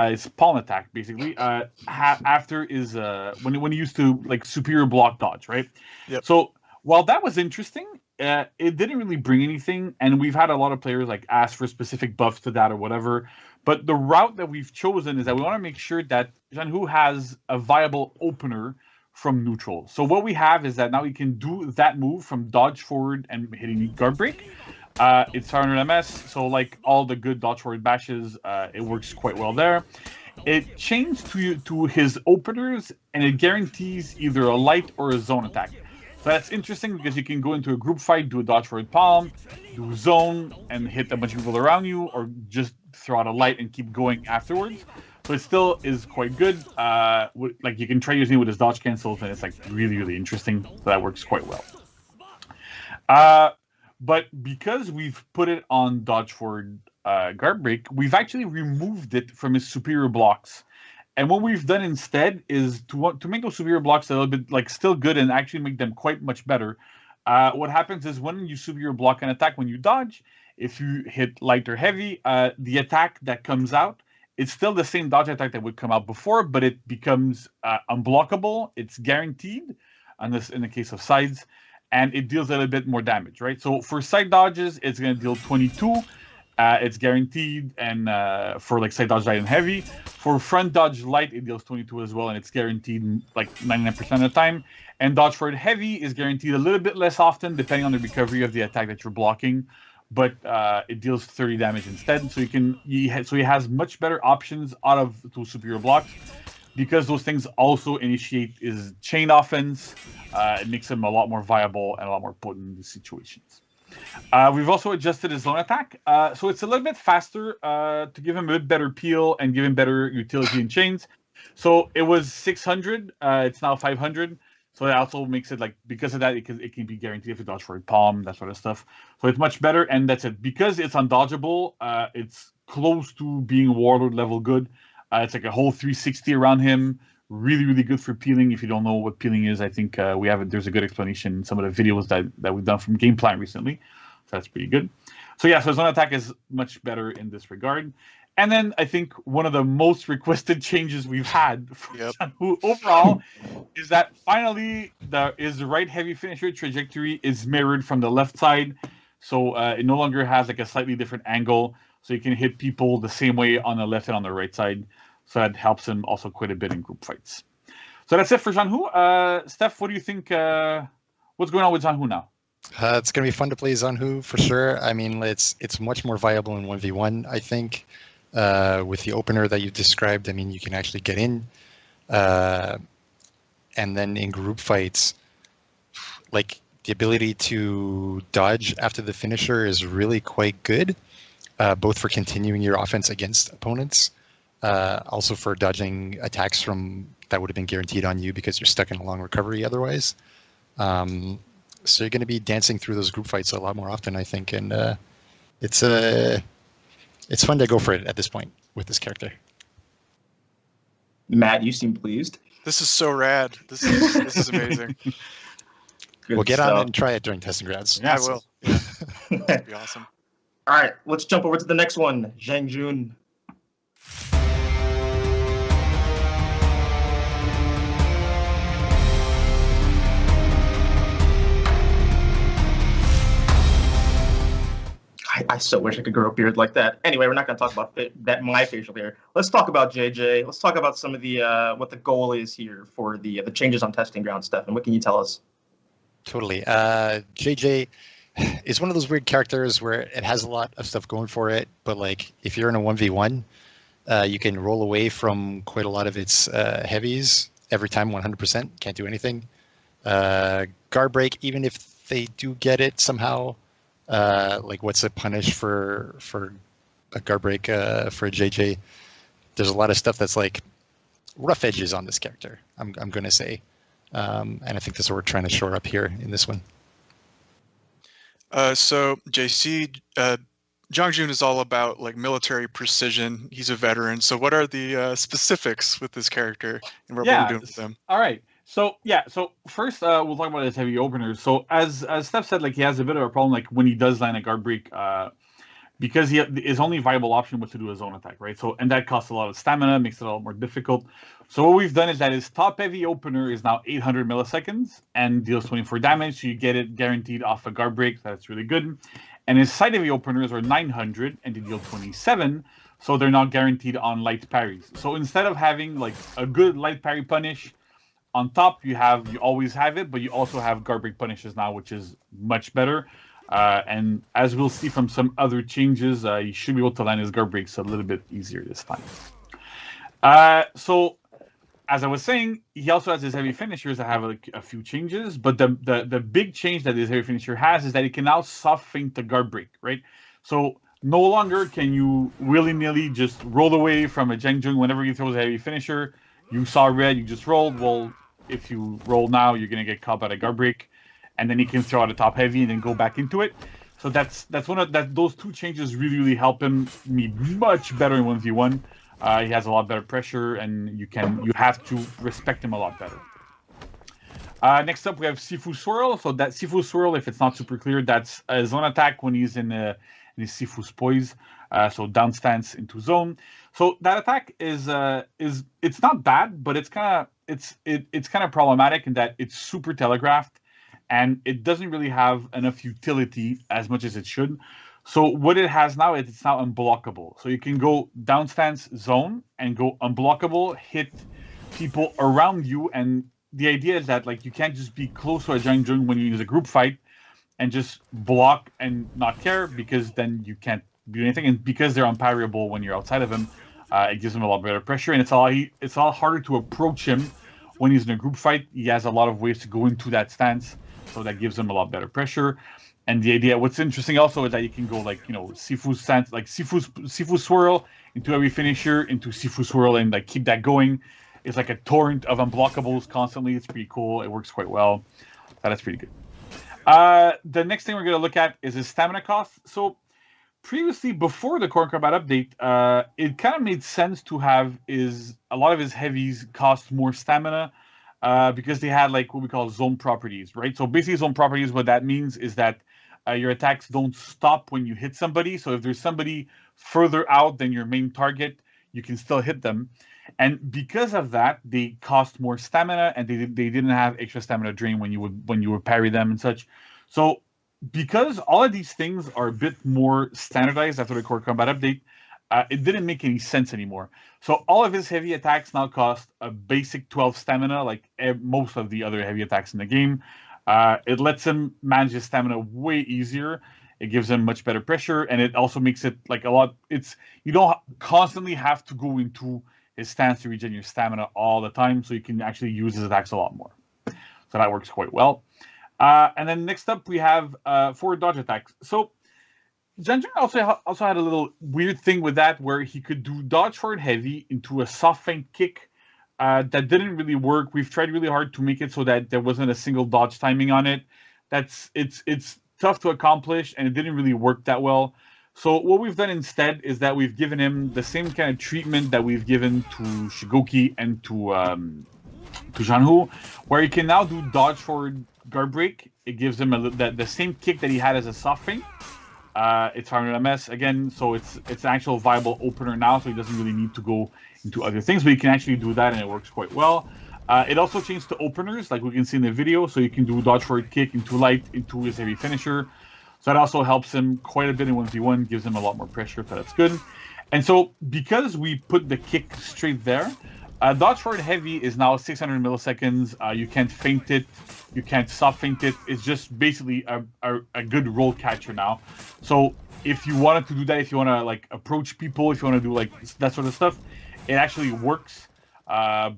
His palm attack, basically. After is when he used to like superior block dodge, right? Yep. So while that was interesting, it didn't really bring anything, and we've had a lot of players like ask for specific buffs to that or whatever. But the route that we've chosen is that we want to make sure that Jean-Hu has a viable opener from neutral. So what we have is that now he can do that move from dodge forward and hitting guard break. It's 500 MS, so like all the good dodge forward bashes, it works quite well there. It changed to his openers, and it guarantees either a light or a zone attack. So that's interesting because you can go into a group fight, do a dodge forward palm, do zone, and hit a bunch of people around you, or just throw out a light and keep going afterwards. So it still is quite good. Like you can try using it with his dodge cancels, and it's like really, really interesting. So that works quite well. But because we've put it on dodge forward guard break, we've actually removed it from his superior blocks. And what we've done instead is to make those superior blocks a little bit like still good and actually make them quite much better. What happens is when you superior block an attack, when you dodge, if you hit light or heavy, the attack that comes out, it's still the same dodge attack that would come out before, but it becomes unblockable. It's guaranteed, in the case of sides, and it deals a little bit more damage, right? So for side dodges, it's going to deal 22. It's guaranteed, and for like side dodge light and heavy. For front dodge light, it deals 22 as well, and it's guaranteed like 99% of the time. And dodge forward heavy is guaranteed a little bit less often, depending on the recovery of the attack that you're blocking. But it deals 30 damage instead, so he has much better options out of those superior blocks, because those things also initiate his chain offense. It makes him a lot more viable and a lot more potent in these situations. We've also adjusted his zone attack, so it's a little bit faster to give him a bit better peel and give him better utility in chains. So it was 600, it's now 500. So that also makes it like, because of that, it can be guaranteed if you dodge for a palm, that sort of stuff. So it's much better, and that's it. Because it's undodgeable, it's close to being Warlord level good. It's like a whole 360 around him. Really, really good for peeling. If you don't know what peeling is, I think there's a good explanation in some of the videos that we've done from Game Plan recently. So that's pretty good. So yeah, so zone attack is much better in this regard. And then I think one of the most requested changes we've had for Shanhu overall is that finally the right heavy finisher trajectory is mirrored from the left side. So it no longer has like a slightly different angle. So you can hit people the same way on the left and on the right side. So that helps him also quite a bit in group fights. So that's it for Shanhu. Steph, what do you think? What's going on with Shanhu now? It's going to be fun to play Shanhu for sure. I mean, it's much more viable in 1v1, I think. With the opener that you described, I mean, you can actually get in. And then in group fights, like the ability to dodge after the finisher is really quite good, both for continuing your offense against opponents, also for dodging attacks that would have been guaranteed on you because you're stuck in a long recovery otherwise. So you're going to be dancing through those group fights a lot more often, I think, and it's fun to go for it at this point with this character. Matt, you seem pleased. This is so rad. This is amazing. We'll get on it and try it during testing grounds. Yeah, I will. Yeah. That'd be awesome. All right, let's jump over to the next one. Zhang Jun. I so wish I could grow a beard like that. Anyway, we're not going to talk about my facial hair. Let's talk about JJ. Let's talk about some of the what the goal is here for the changes on testing ground, Stefan. What can you tell us? Totally. JJ is one of those weird characters where it has a lot of stuff going for it, but like if you're in a 1v1, you can roll away from quite a lot of its heavies every time 100%. Can't do anything. Guard break, even if they do get it somehow. Like what's a punish for a guard break for a JJ? There's a lot of stuff that's like rough edges on this character, I'm going to say. And I think that's what we're trying to shore up here in this one. So JC, Zhang Jun is all about like military precision. He's a veteran. So what are the specifics with this character and what we're doing with them? All right. So yeah, so first we'll talk about his heavy openers. So as Steph said, like he has a bit of a problem like when he does land a guard break, because his only viable option was to do a zone attack, right? So and that costs a lot of stamina, makes it a lot more difficult. So what we've done is that his top heavy opener is now 800 milliseconds and deals 24 damage. So you get it guaranteed off a guard break. That's really good. And his side heavy openers are 900 and they deal 27. So they're not guaranteed on light parries. So instead of having like a good light parry punish, on top, you always have it, but you also have guard break punishes now, which is much better. And as we'll see from some other changes, he should be able to land his guard breaks a little bit easier this time. So, as I was saying, he also has his heavy finishers that have a few changes. But the big change that his heavy finisher has is that he can now soft feint the guard break, right? So no longer can you willy-nilly just roll away from a Zhang whenever he throws a heavy finisher. You saw red, you just rolled. Well, if you roll now, you're going to get caught by a guard break. And then he can throw out a top heavy and then go back into it. So that's one of those two changes really help him be much better in 1v1. He has a lot better pressure, and you have to respect him a lot better. Next up, we have Sifu Swirl. So that Sifu Swirl, if it's not super clear, that's a zone attack when he's in his Sifu's poise. So down stance into zone. So that attack is it's not bad, but it's kind of problematic in that it's super telegraphed. And it doesn't really have enough utility as much as it should. So what it has now is it's now unblockable. So you can go down stance zone and go unblockable, hit people around you. And the idea is that like you can't just be close to a Zhang Zheng when you use a group fight and just block and not care, because then you can't do anything. And because they're unparryable when you're outside of him, it gives him a lot better pressure. And it's a lot harder to approach him when he's in a group fight. He has a lot of ways to go into that stance. So that gives them a lot better pressure. And the idea, what's interesting also is that you can go like, Sifu stance, like Sifu Swirl into every finisher, into Sifu Swirl, and like keep that going. It's like a torrent of unblockables constantly. It's pretty cool. It works quite well. That's pretty good. The next thing we're going to look at is his stamina cost. So previously, before the Core Combat update, it kind of made sense to have a lot of his heavies cost more stamina. Because they had like what we call zone properties, right? So basically zone properties, what that means is that your attacks don't stop when you hit somebody. So if there's somebody further out than your main target, you can still hit them. And because of that, they cost more stamina, and they didn't have extra stamina drain when you would parry them and such. So because all of these things are a bit more standardized after the Core Combat update, it didn't make any sense anymore. So all of his heavy attacks now cost a basic 12 stamina, like most of the other heavy attacks in the game. It lets him manage his stamina way easier. It gives him much better pressure, and it also makes it like a lot. You don't constantly have to go into his stance to regen your stamina all the time, so you can actually use his attacks a lot more. So that works quite well. And then next up we have forward dodge attacks. So Zhang Zheng also had a little weird thing with that, where he could do dodge forward heavy into a soft feint kick. That didn't really work. We've tried really hard to make it so that there wasn't a single dodge timing on it. It's tough to accomplish, and it didn't really work that well. So what we've done instead is that we've given him the same kind of treatment that we've given to Shigoki and to Zhanhu, where he can now do dodge forward guard break. It gives him the same kick that he had as a soft feint. It's 500 MS again, so it's an actual viable opener now, so he doesn't really need to go into other things, but you can actually do that, and it works quite well. It also changed to openers, like we can see in the video, so you can do dodge forward kick into light, into his heavy finisher. So that also helps him quite a bit in 1v1, gives him a lot more pressure, so that's good. And so because we put the kick straight there, dodge forward heavy is now 600 milliseconds. You can't feint it. You can't soft feint it. It's just basically a good roll catcher now. So if you wanted to do that, if you want to like approach people, if you want to do like that sort of stuff, it actually works.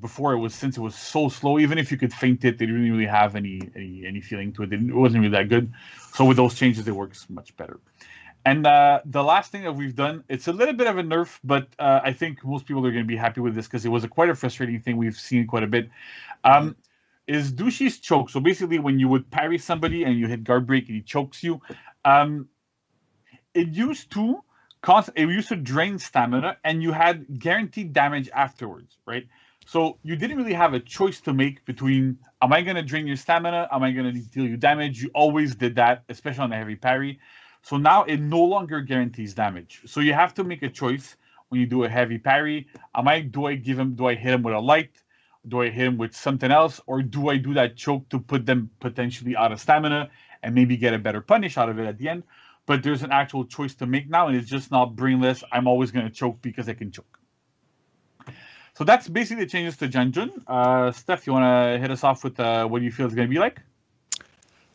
Before since it was so slow, even if you could feint it, they didn't really have any feeling to it. It wasn't really that good. So with those changes, it works much better. And the last thing that we've done, it's a little bit of a nerf, but I think most people are going to be happy with this because it was quite a frustrating thing we've seen quite a bit. Is Dushi's choke. So basically, when you would parry somebody and you hit guard break and he chokes you, it used to drain stamina, and you had guaranteed damage afterwards, right? So you didn't really have a choice to make between, am I going to drain your stamina? Am I going to deal you damage? You always did that, especially on the heavy parry. So now it no longer guarantees damage. So you have to make a choice when you do a heavy parry. Do I hit him with a light? Do I hit him with something else? Or do I do that choke to put them potentially out of stamina and maybe get a better punish out of it at the end? But there's an actual choice to make now, and it's just not brainless. I'm always going to choke because I can choke. So that's basically the changes to Zhang Zheng. Steph, you want to hit us off with what you feel is going to be like?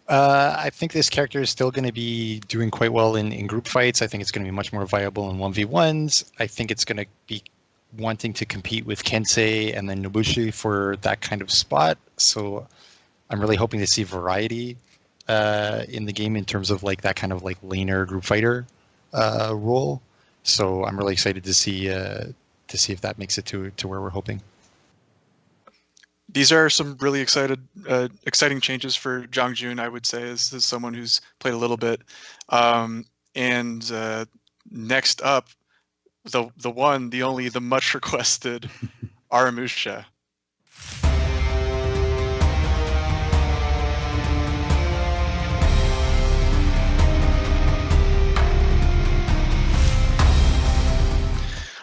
I think this character is still going to be doing quite well in group fights. I think it's going to be much more viable in 1v1s. I think it's going to be wanting to compete with Kensei and then Nobushi for that kind of spot. So I'm really hoping to see variety in the game in terms of like that kind of like laner group fighter role. So I'm really excited to see if that makes it to where we're hoping. These are some really exciting changes for Zhang Jun, I would say, as someone who's played a little bit. And next up, the one, the only, the much requested Aramusha.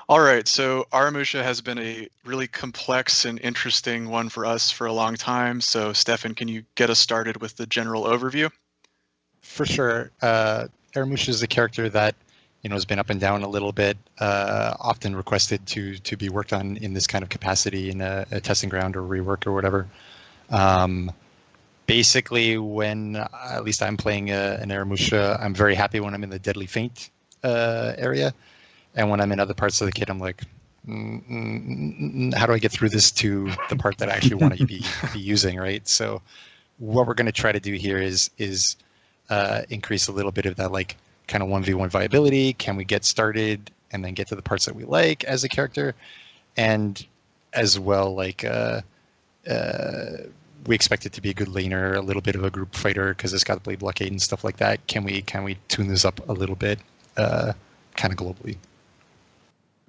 All right, so Aramusha has been a really complex and interesting one for us for a long time. So, Stefan, can you get us started with the general overview? For sure. Aramusha is a character that has been up and down a little bit, often requested to be worked on in this kind of capacity in a testing ground or rework or whatever. Basically, when at least I'm playing an Aramusha, I'm very happy when I'm in the Deadly Feint area. And when I'm in other parts of the kit, I'm like, how do I get through this to the part that I actually want to be using, right? So what we're going to try to do here is increase a little bit of that like kind of 1v1 viability. Can we get started and then get to the parts that we like as a character? And as well, like we expect it to be a good laner, a little bit of a group fighter because it's got blade blockade and stuff like that. Can we tune this up a little bit kind of globally?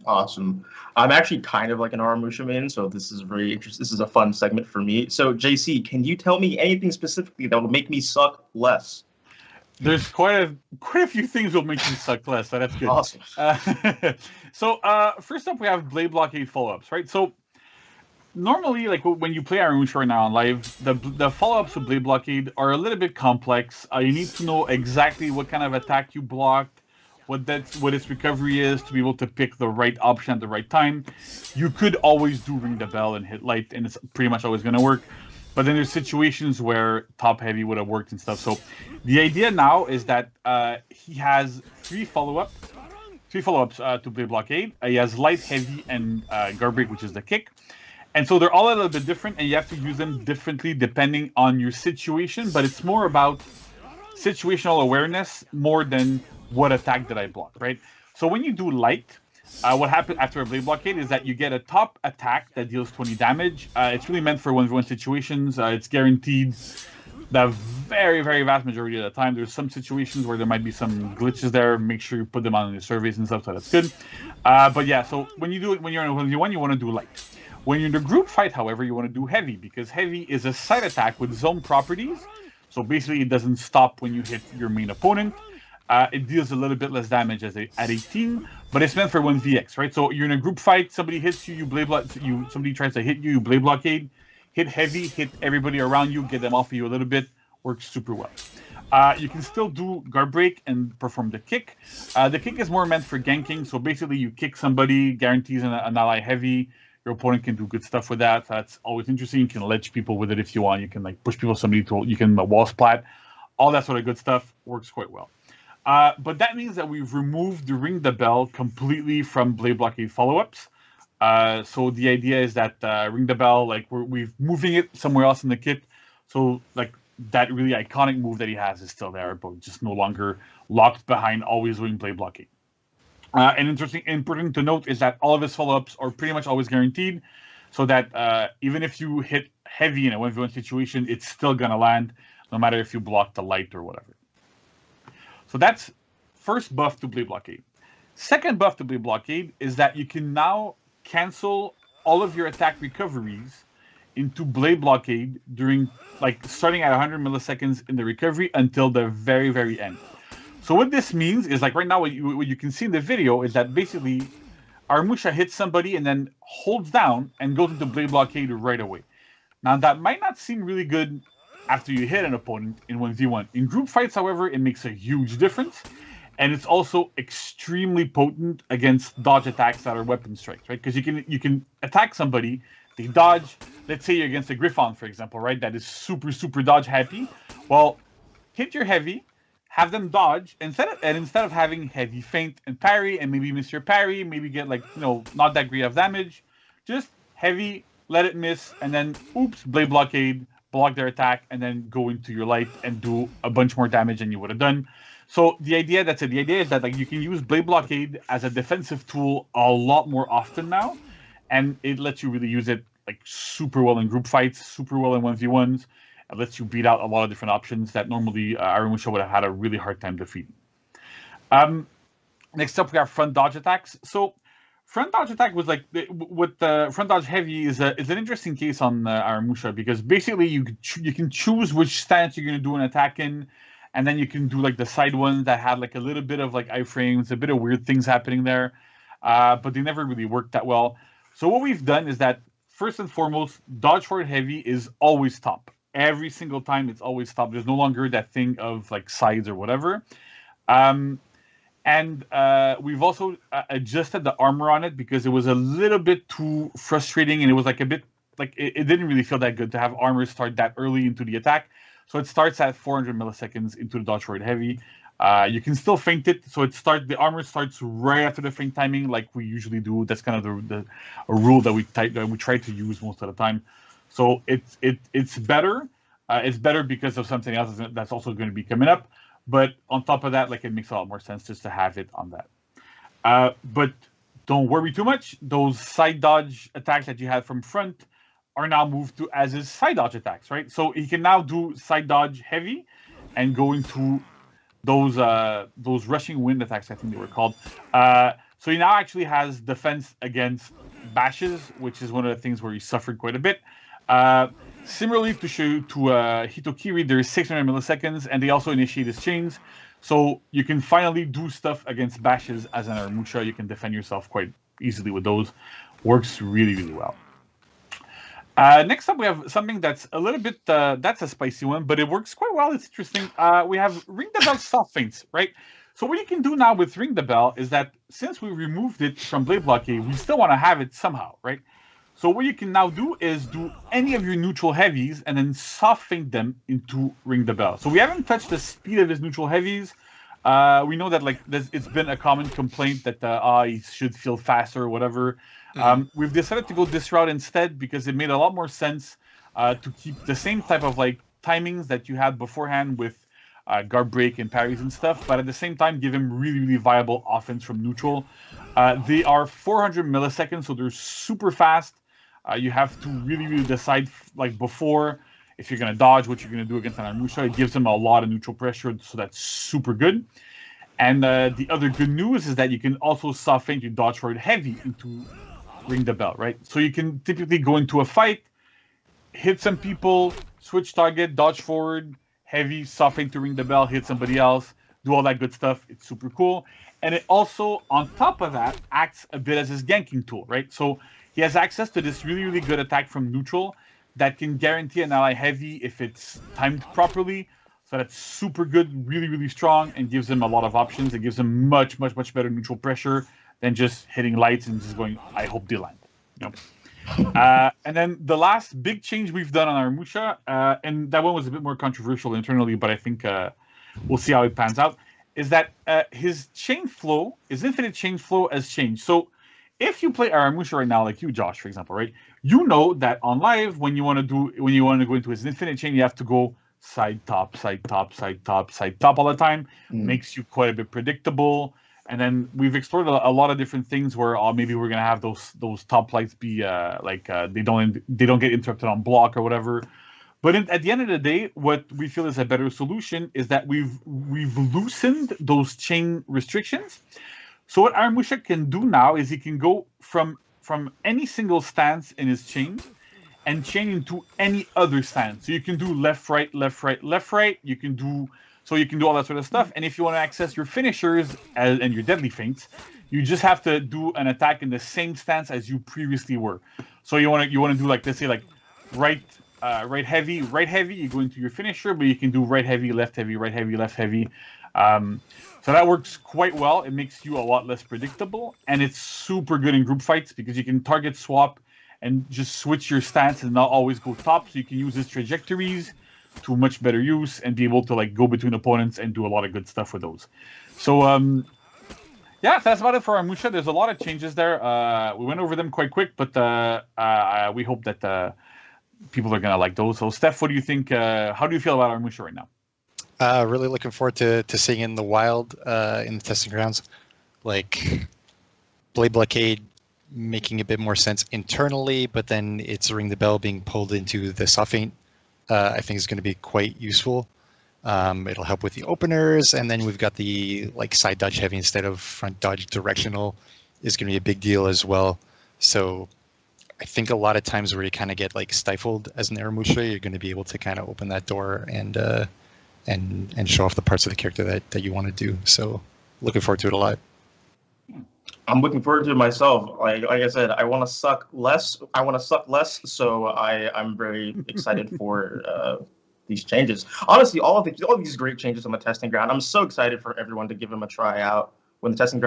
Awesome. I'm actually kind of like an Aramusha main, so this is very interesting. This is a fun segment for me. So, JC, can you tell me anything specifically that will make me suck less? There's quite a few things that will make you suck less, so that's good. Awesome. So first up, we have blade blockade follow-ups, right? So normally, like when you play Aramusha right now on live, the follow-ups of blade blockade are a little bit complex. You need to know exactly what kind of attack you blocked, what its recovery is to be able to pick the right option at the right time. You could always do ring the bell and hit light, and it's pretty much always going to work. But then there's situations where top heavy would have worked and stuff. So the idea now is that he has three follow-ups to blade blockade. He has light, heavy, and guard break, which is the kick. And so they're all a little bit different, and you have to use them differently depending on your situation. But it's more about situational awareness more than what attack did I block, right? So when you do light, what happens after a blade blockade is that you get a top attack that deals 20 damage. It's really meant for 1v1 situations. It's guaranteed the very, very vast majority of the time. There's some situations where there might be some glitches there. Make sure you put them on your surveys and stuff, so that's good. But yeah, so when you do it, when you're in a 1v1, you want to do light. When you're in a group fight, however, you want to do heavy, because heavy is a side attack with zone properties. So basically, it doesn't stop when you hit your main opponent. It deals a little bit less damage at 18, but it's meant for 1vx, right? So you're in a group fight, somebody hits you, somebody tries to hit you, you blade blockade, hit heavy, hit everybody around you, get them off of you a little bit, works super well. You can still do guard break and perform the kick. The kick is more meant for ganking, so basically you kick somebody, guarantees an ally heavy, your opponent can do good stuff with that. That's always interesting. You can ledge people with it if you want. You can like push people, you can wall splat, all that sort of good stuff works quite well. But that means that we've removed the ring the bell completely from blade blockade follow-ups. So the idea is that ring the bell, like we're moving it somewhere else in the kit. So like that really iconic move that he has is still there, but just no longer locked behind always doing blade blockade. And important to note is that all of his follow-ups are pretty much always guaranteed, so that even if you hit heavy in a 1v1 situation, it's still gonna land, no matter if you block the light or whatever. So that's first buff to blade blockade. Second buff to blade blockade is that you can now cancel all of your attack recoveries into blade blockade during, like, starting at 100 milliseconds in the recovery until the very, very end. So what this means is, like right now, what you can see in the video is that basically Aramusha hits somebody and then holds down and goes into blade blockade right away. Now that might not seem really good after you hit an opponent in 1v1. In group fights, however, it makes a huge difference. And it's also extremely potent against dodge attacks that are weapon strikes, right? Because you can attack somebody, they dodge. Let's say you're against a Griffon, for example, right? That is super, super dodge happy. Well, hit your heavy, have them dodge, instead of having heavy feint and parry, and maybe miss your parry, maybe get like, not that great of damage, just heavy, let it miss, and then oops, blade blockade, block their attack, and then go into your light and do a bunch more damage than you would have done. So the idea is that like you can use blade blockade as a defensive tool a lot more often now, and it lets you really use it like super well in group fights, super well in 1v1s. It lets you beat out a lot of different options that normally Aramusha would have had a really hard time defeating. Next up, we have front dodge attacks. So front dodge attack was like, with the front dodge heavy is an interesting case on Aramusha, because basically you can choose which stance you're going to do an attack in, and then you can do like the side ones that had like a little bit of like iframes, a bit of weird things happening there, but they never really worked that well. So what we've done is that, first and foremost, dodge forward heavy is always top. Every single time it's always top. There's no longer that thing of like sides or whatever. And we've also adjusted the armor on it because it was a little bit too frustrating, and it was like a bit like it didn't really feel that good to have armor start that early into the attack. So it starts at 400 milliseconds into the dodge forward heavy. You can still feint it, so the armor starts right after the feint timing, like we usually do. That's kind of a rule that we try to use most of the time. So it's better. It's better because of something else that's also going to be coming up. But on top of that, like, it makes a lot more sense just to have it on that. But don't worry too much. Those side dodge attacks that you had from front are now moved to as his side dodge attacks, right? So he can now do side dodge heavy and go into those rushing wind attacks, I think they were called. So he now actually has defense against bashes, which is one of the things where he suffered quite a bit. Similarly to Hitokiri, there's 600 milliseconds, and they also initiate his chains. So you can finally do stuff against bashes as an Aramusha. You can defend yourself quite easily with those. Works really, really well. Next up, we have something that's a little bit, that's a spicy one, but it works quite well. It's interesting. We have Ring the Bell soft feints, right? So what you can do now with Ring the Bell is that since we removed it from Blade Blockade, we still want to have it somehow, right? So what you can now do is do any of your neutral heavies and then soft feint them into Ring the Bell. So we haven't touched the speed of his neutral heavies. We know that like it's been a common complaint that he should feel faster or whatever. We've decided to go this route instead because it made a lot more sense to keep the same type of like timings that you had beforehand with guard break and parries and stuff, but at the same time give him really, really viable offense from neutral. They are 400 milliseconds, so they're super fast. You have to really, really decide like before if you're going to dodge, what you're going to do against an Aramusha. It gives him a lot of neutral pressure, so that's super good. And the other good news is that you can also soft feint your dodge forward heavy into Ring the Bell, right? So you can typically go into a fight, hit some people, switch target, dodge forward, heavy, soft feint to Ring the Bell, hit somebody else, do all that good stuff. It's super cool. And it also, on top of that, acts a bit as his ganking tool, right? So he has access to this really, really good attack from neutral that can guarantee an ally heavy if it's timed properly. So that's super good, really, really strong, and gives him a lot of options. It gives him much, much, much better neutral pressure than just hitting lights and just going, I hope they land. And then the last big change we've done on Aramusha, and that one was a bit more controversial internally, but I think we'll see how it pans out, is that his chain flow, his infinite chain flow has changed. So if you play Aramusha right now, like you, Josh, for example, right, you know that on live, when you want to go into his infinite chain, you have to go side top, side top, side top, side top all the time. Makes you quite a bit predictable. And then we've explored a lot of different things where maybe we're gonna have those top lights be they don't get interrupted on block or whatever. But at the end of the day, what we feel is a better solution is that we've loosened those chain restrictions. So what Aramusha can do now is he can go from any single stance in his chain and chain into any other stance. So you can do left, right, left, right, left, right. You can do all that sort of stuff. And if you want to access your finishers and your deadly feints, you just have to do an attack in the same stance as you previously were. So you want to do like, let's say like right heavy, you go into your finisher, but you can do right heavy, left heavy, right heavy, left heavy. So that works quite well. It makes you a lot less predictable, and it's super good in group fights because you can target swap and just switch your stance and not always go top. So you can use his trajectories to much better use and be able to like go between opponents and do a lot of good stuff with those. So yeah, that's about it for ARAMUSHA. There's a lot of changes there. We went over them quite quick, but we hope that people are gonna like those. So Steph, what do you think? How do you feel about ARAMUSHA right now? Really looking forward to seeing it in the wild in the testing grounds. Like Blade Blockade making a bit more sense internally, but then its Ring the Bell being pulled into the soft feint, I think is going to be quite useful. It'll help with the openers, and then we've got the like side dodge heavy instead of front dodge directional is going to be a big deal as well. So I think a lot of times where you kind of get like stifled as an ARAMUSHA, you're going to be able to kind of open that door and show off the parts of the character that you want to do. So looking forward to it a lot. I'm looking forward to it myself. Like I said, I want to suck less. So I'm very excited for these changes. Honestly, all of these great changes on the testing ground. I'm so excited for everyone to give them a try out when the testing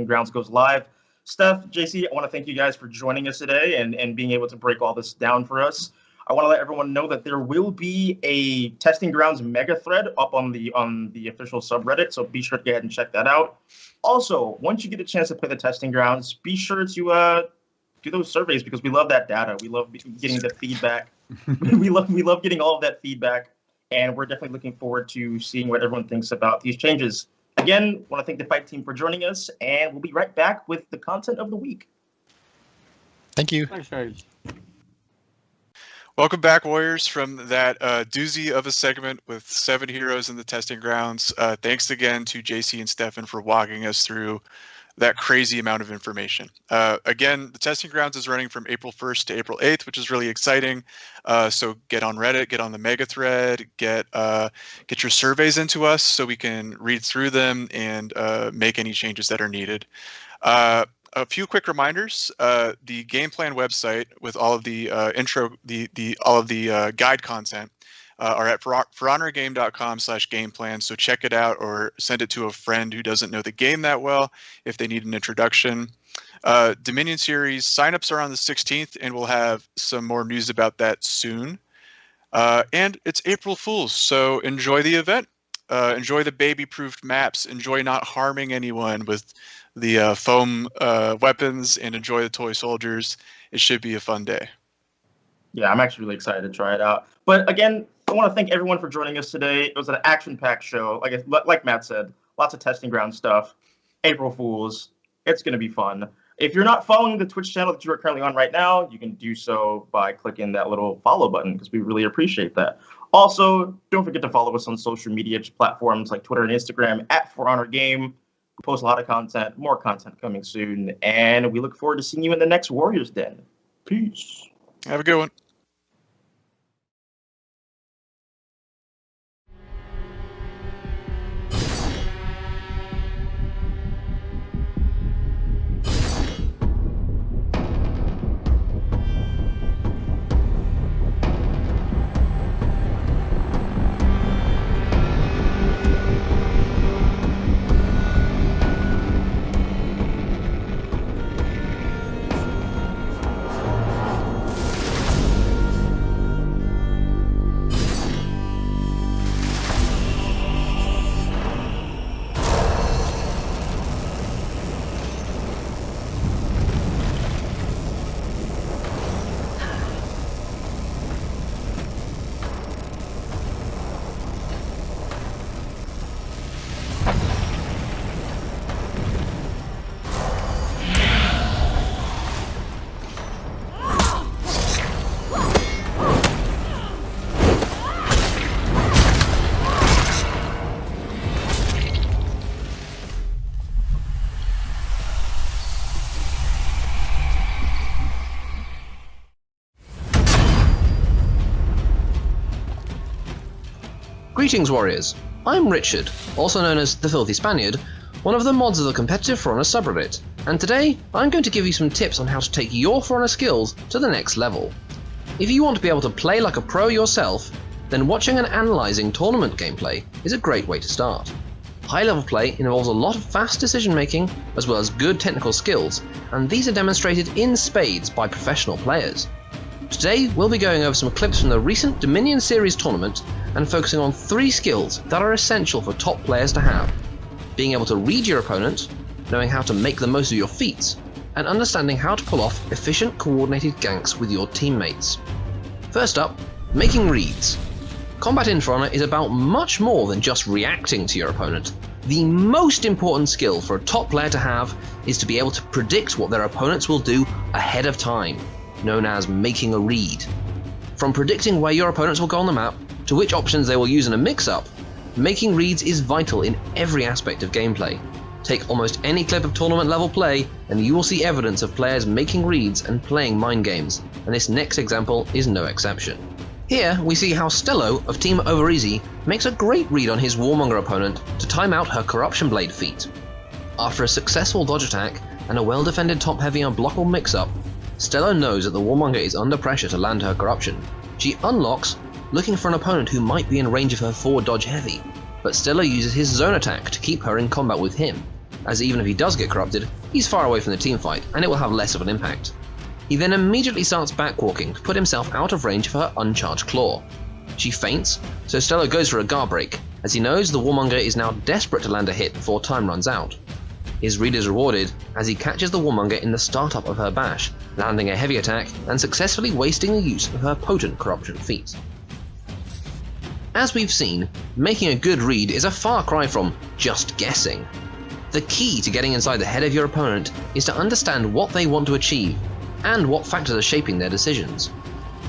grounds goes live. Steph, JC, I want to thank you guys for joining us today and being able to break all this down for us. I want to let everyone know that there will be a testing grounds mega thread up on the official subreddit, so be sure to go ahead and check that out. Also, once you get a chance to play the testing grounds, be sure to do those surveys because we love that data. We love getting the feedback. we love getting all of that feedback, and we're definitely looking forward to seeing what everyone thinks about these changes. Again, want to thank the Fight team for joining us, and we'll be right back with the content of the week. Thank you. Thanks, guys. Welcome back, Warriors, from that doozy of a segment with 7 heroes in the testing grounds. Thanks again to JC and Stefan for walking us through that crazy amount of information. Again, the testing grounds is running from April 1st to April 8th, which is really exciting. So get on Reddit, get on the mega thread, get your surveys into us so we can read through them and make any changes that are needed. A few quick reminders: the game plan website with all of the guide content are at forhonorgame.com/gameplan. So check it out or send it to a friend who doesn't know the game that well if they need an introduction. Dominion series signups are on the 16th, and we'll have some more news about that soon. And it's April Fool's, so enjoy the event. Enjoy the baby-proofed maps. Enjoy not harming anyone with the foam weapons, and enjoy the toy soldiers. It should be a fun day. Yeah, I'm actually really excited to try it out. But again, I want to thank everyone for joining us today. It was an action-packed show. Like Matt said, lots of testing ground stuff. April Fools. It's going to be fun. If you're not following the Twitch channel that you are currently on right now, you can do so by clicking that little follow button because we really appreciate that. Also, don't forget to follow us on social media platforms like Twitter and Instagram at For Honor Game. We post a lot of content, more content coming soon, and we look forward to seeing you in the next Warriors Den. Peace. Have a good one. Greetings, Warriors. I'm Richard, also known as the Filthy Spaniard, one of the mods of the competitive For Honor subreddit, and today I'm going to give you some tips on how to take your For Honor skills to the next level. If you want to be able to play like a pro yourself, then watching and analysing tournament gameplay is a great way to start. High-level play involves a lot of fast decision-making as well as good technical skills, and these are demonstrated in spades by professional players. Today we'll be going over some clips from the recent Dominion Series tournament and focusing on 3 skills that are essential for top players to have: being able to read your opponent, knowing how to make the most of your feats, and understanding how to pull off efficient coordinated ganks with your teammates. First up, making reads. Combat in For Honor is about much more than just reacting to your opponent. The most important skill for a top player to have is to be able to predict what their opponents will do ahead of time, known as making a read. From predicting where your opponents will go on the map, to which options they will use in a mix-up, making reads is vital in every aspect of gameplay. Take almost any clip of tournament level play and you will see evidence of players making reads and playing mind games, and this next example is no exception. Here we see how Stello of Team Overeasy makes a great read on his Warmonger opponent to time out her Corruption Blade feat. After a successful dodge attack and a well-defended top-heavy unblockable mix-up, Stello knows that the Warmonger is under pressure to land her Corruption. She unlocks, looking for an opponent who might be in range of her forward dodge heavy, but Stello uses his zone attack to keep her in combat with him, as even if he does get corrupted, he's far away from the teamfight and it will have less of an impact. He then immediately starts backwalking to put himself out of range of her uncharged claw. She feints, so Stello goes for a guard break, as he knows the Warmonger is now desperate to land a hit before time runs out. His read is rewarded as he catches the Warmonger in the startup of her bash, landing a heavy attack and successfully wasting the use of her potent corruption feat. As we've seen, making a good read is a far cry from just guessing. The key to getting inside the head of your opponent is to understand what they want to achieve and what factors are shaping their decisions.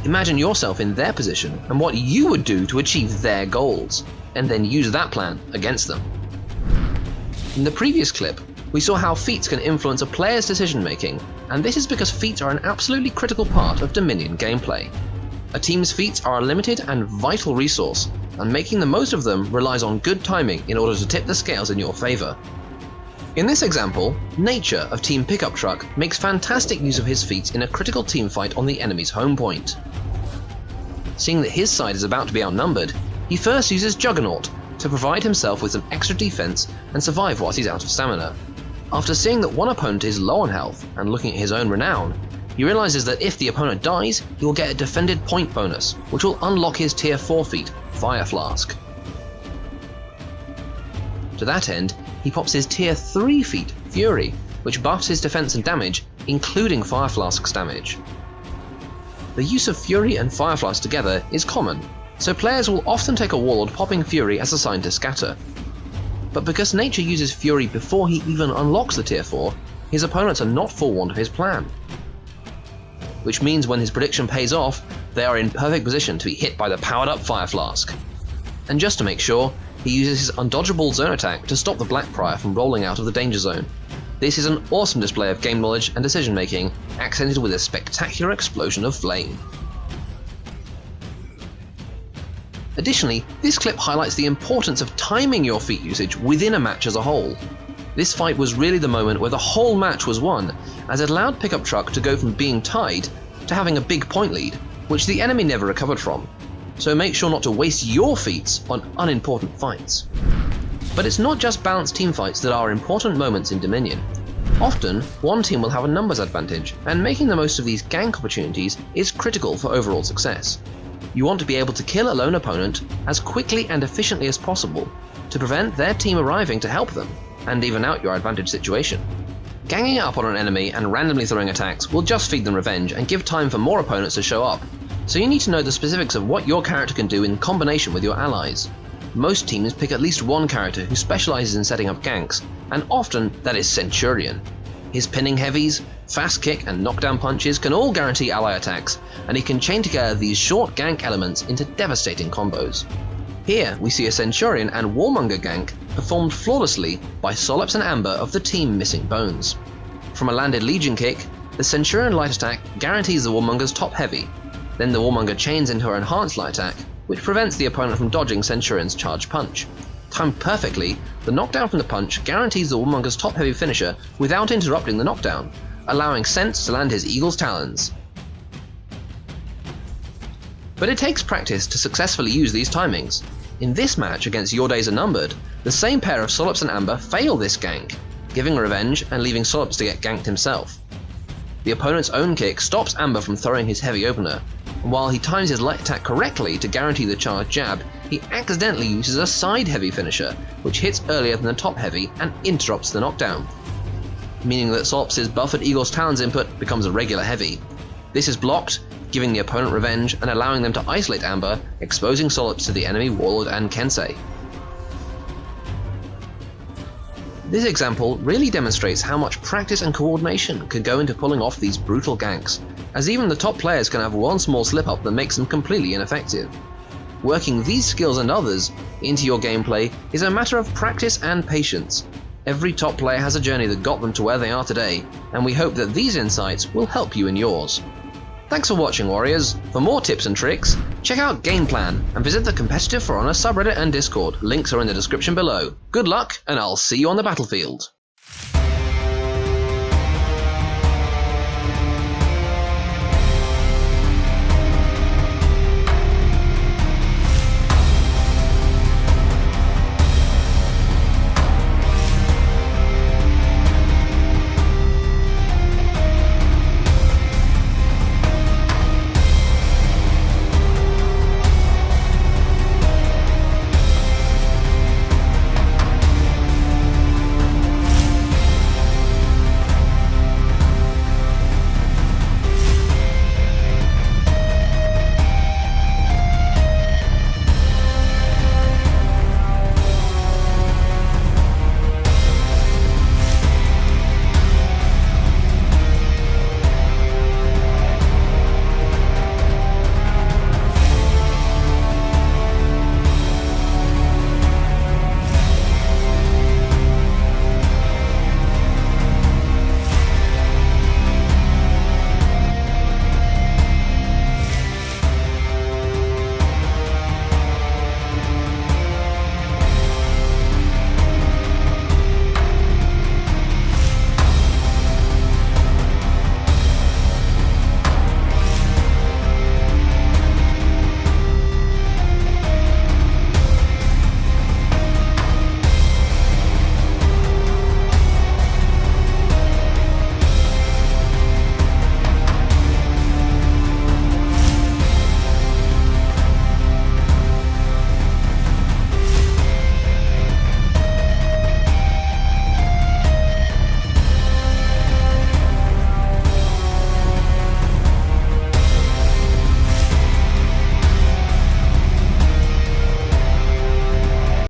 Imagine yourself in their position and what you would do to achieve their goals, and then use that plan against them. In the previous clip, we saw how feats can influence a player's decision making, and this is because feats are an absolutely critical part of Dominion gameplay. A team's feats are a limited and vital resource, and making the most of them relies on good timing in order to tip the scales in your favor. In this example, Nature of Team Pickup Truck makes fantastic use of his feats in a critical team fight on the enemy's home point. Seeing that his side is about to be outnumbered, he first uses Juggernaut to provide himself with some extra defense and survive whilst he's out of stamina. After seeing that one opponent is low on health and looking at his own renown, he realizes that if the opponent dies, he will get a defended point bonus, which will unlock his tier 4 feat, Fire Flask. To that end, he pops his tier 3 feat, Fury, which buffs his defense and damage, including Fire Flask's damage. The use of Fury and Fire Flask together is common, so players will often take a Warlord popping Fury as a sign to scatter. But because Nature uses Fury before he even unlocks the tier 4, his opponents are not forewarned of his plan. Which means when his prediction pays off, they are in perfect position to be hit by the powered up Fire Flask. And just to make sure, he uses his undodgeable zone attack to stop the Black Prior from rolling out of the danger zone. This is an awesome display of game knowledge and decision making, accented with a spectacular explosion of flame. Additionally, this clip highlights the importance of timing your feat usage within a match as a whole. This fight was really the moment where the whole match was won, as it allowed Pickup Truck to go from being tied to having a big point lead, which the enemy never recovered from. So make sure not to waste your feats on unimportant fights. But it's not just balanced teamfights that are important moments in Dominion. Often, one team will have a numbers advantage, and making the most of these gank opportunities is critical for overall success. You want to be able to kill a lone opponent as quickly and efficiently as possible to prevent their team arriving to help them, and even out your advantage situation. Ganging up on an enemy and randomly throwing attacks will just feed them revenge and give time for more opponents to show up, so you need to know the specifics of what your character can do in combination with your allies. Most teams pick at least one character who specializes in setting up ganks, and often that is Centurion. His pinning heavies, fast kick and knockdown punches can all guarantee ally attacks, and he can chain together these short gank elements into devastating combos. Here we see a Centurion and Warmonger gank performed flawlessly by Solops and Amber of the team Missing Bones. From a landed Legion kick, the Centurion light attack guarantees the Warmonger's top heavy. Then the Warmonger chains into her enhanced light attack, which prevents the opponent from dodging Centurion's charge punch. Timed perfectly, the knockdown from the punch guarantees the Warmonger's top heavy finisher without interrupting the knockdown, allowing Sense to land his Eagle's Talons. But it takes practice to successfully use these timings. In this match against Your Days Are Numbered, the same pair of Solops and Amber fail this gank, giving revenge and leaving Solops to get ganked himself. The opponent's own kick stops Amber from throwing his heavy opener, And while he times his light attack correctly to guarantee the charge jab, he accidentally uses a side heavy finisher, which hits earlier than the top heavy and interrupts the knockdown, meaning that Solops's buffered Eagle's Talons input becomes a regular heavy. This is blocked, giving the opponent revenge and allowing them to isolate Amber, exposing Solops to the enemy Warlord and Kensei. This example really demonstrates how much practice and coordination can go into pulling off these brutal ganks, as even the top players can have one small slip-up that makes them completely ineffective. Working these skills and others into your gameplay is a matter of practice and patience. Every top player has a journey that got them to where they are today, and we hope that these insights will help you in yours. Thanks for watching, Warriors. For more tips and tricks, check out Gameplan and visit the Competitive For Honor subreddit and Discord. Links are in the description below. Good luck, and I'll see you on the battlefield.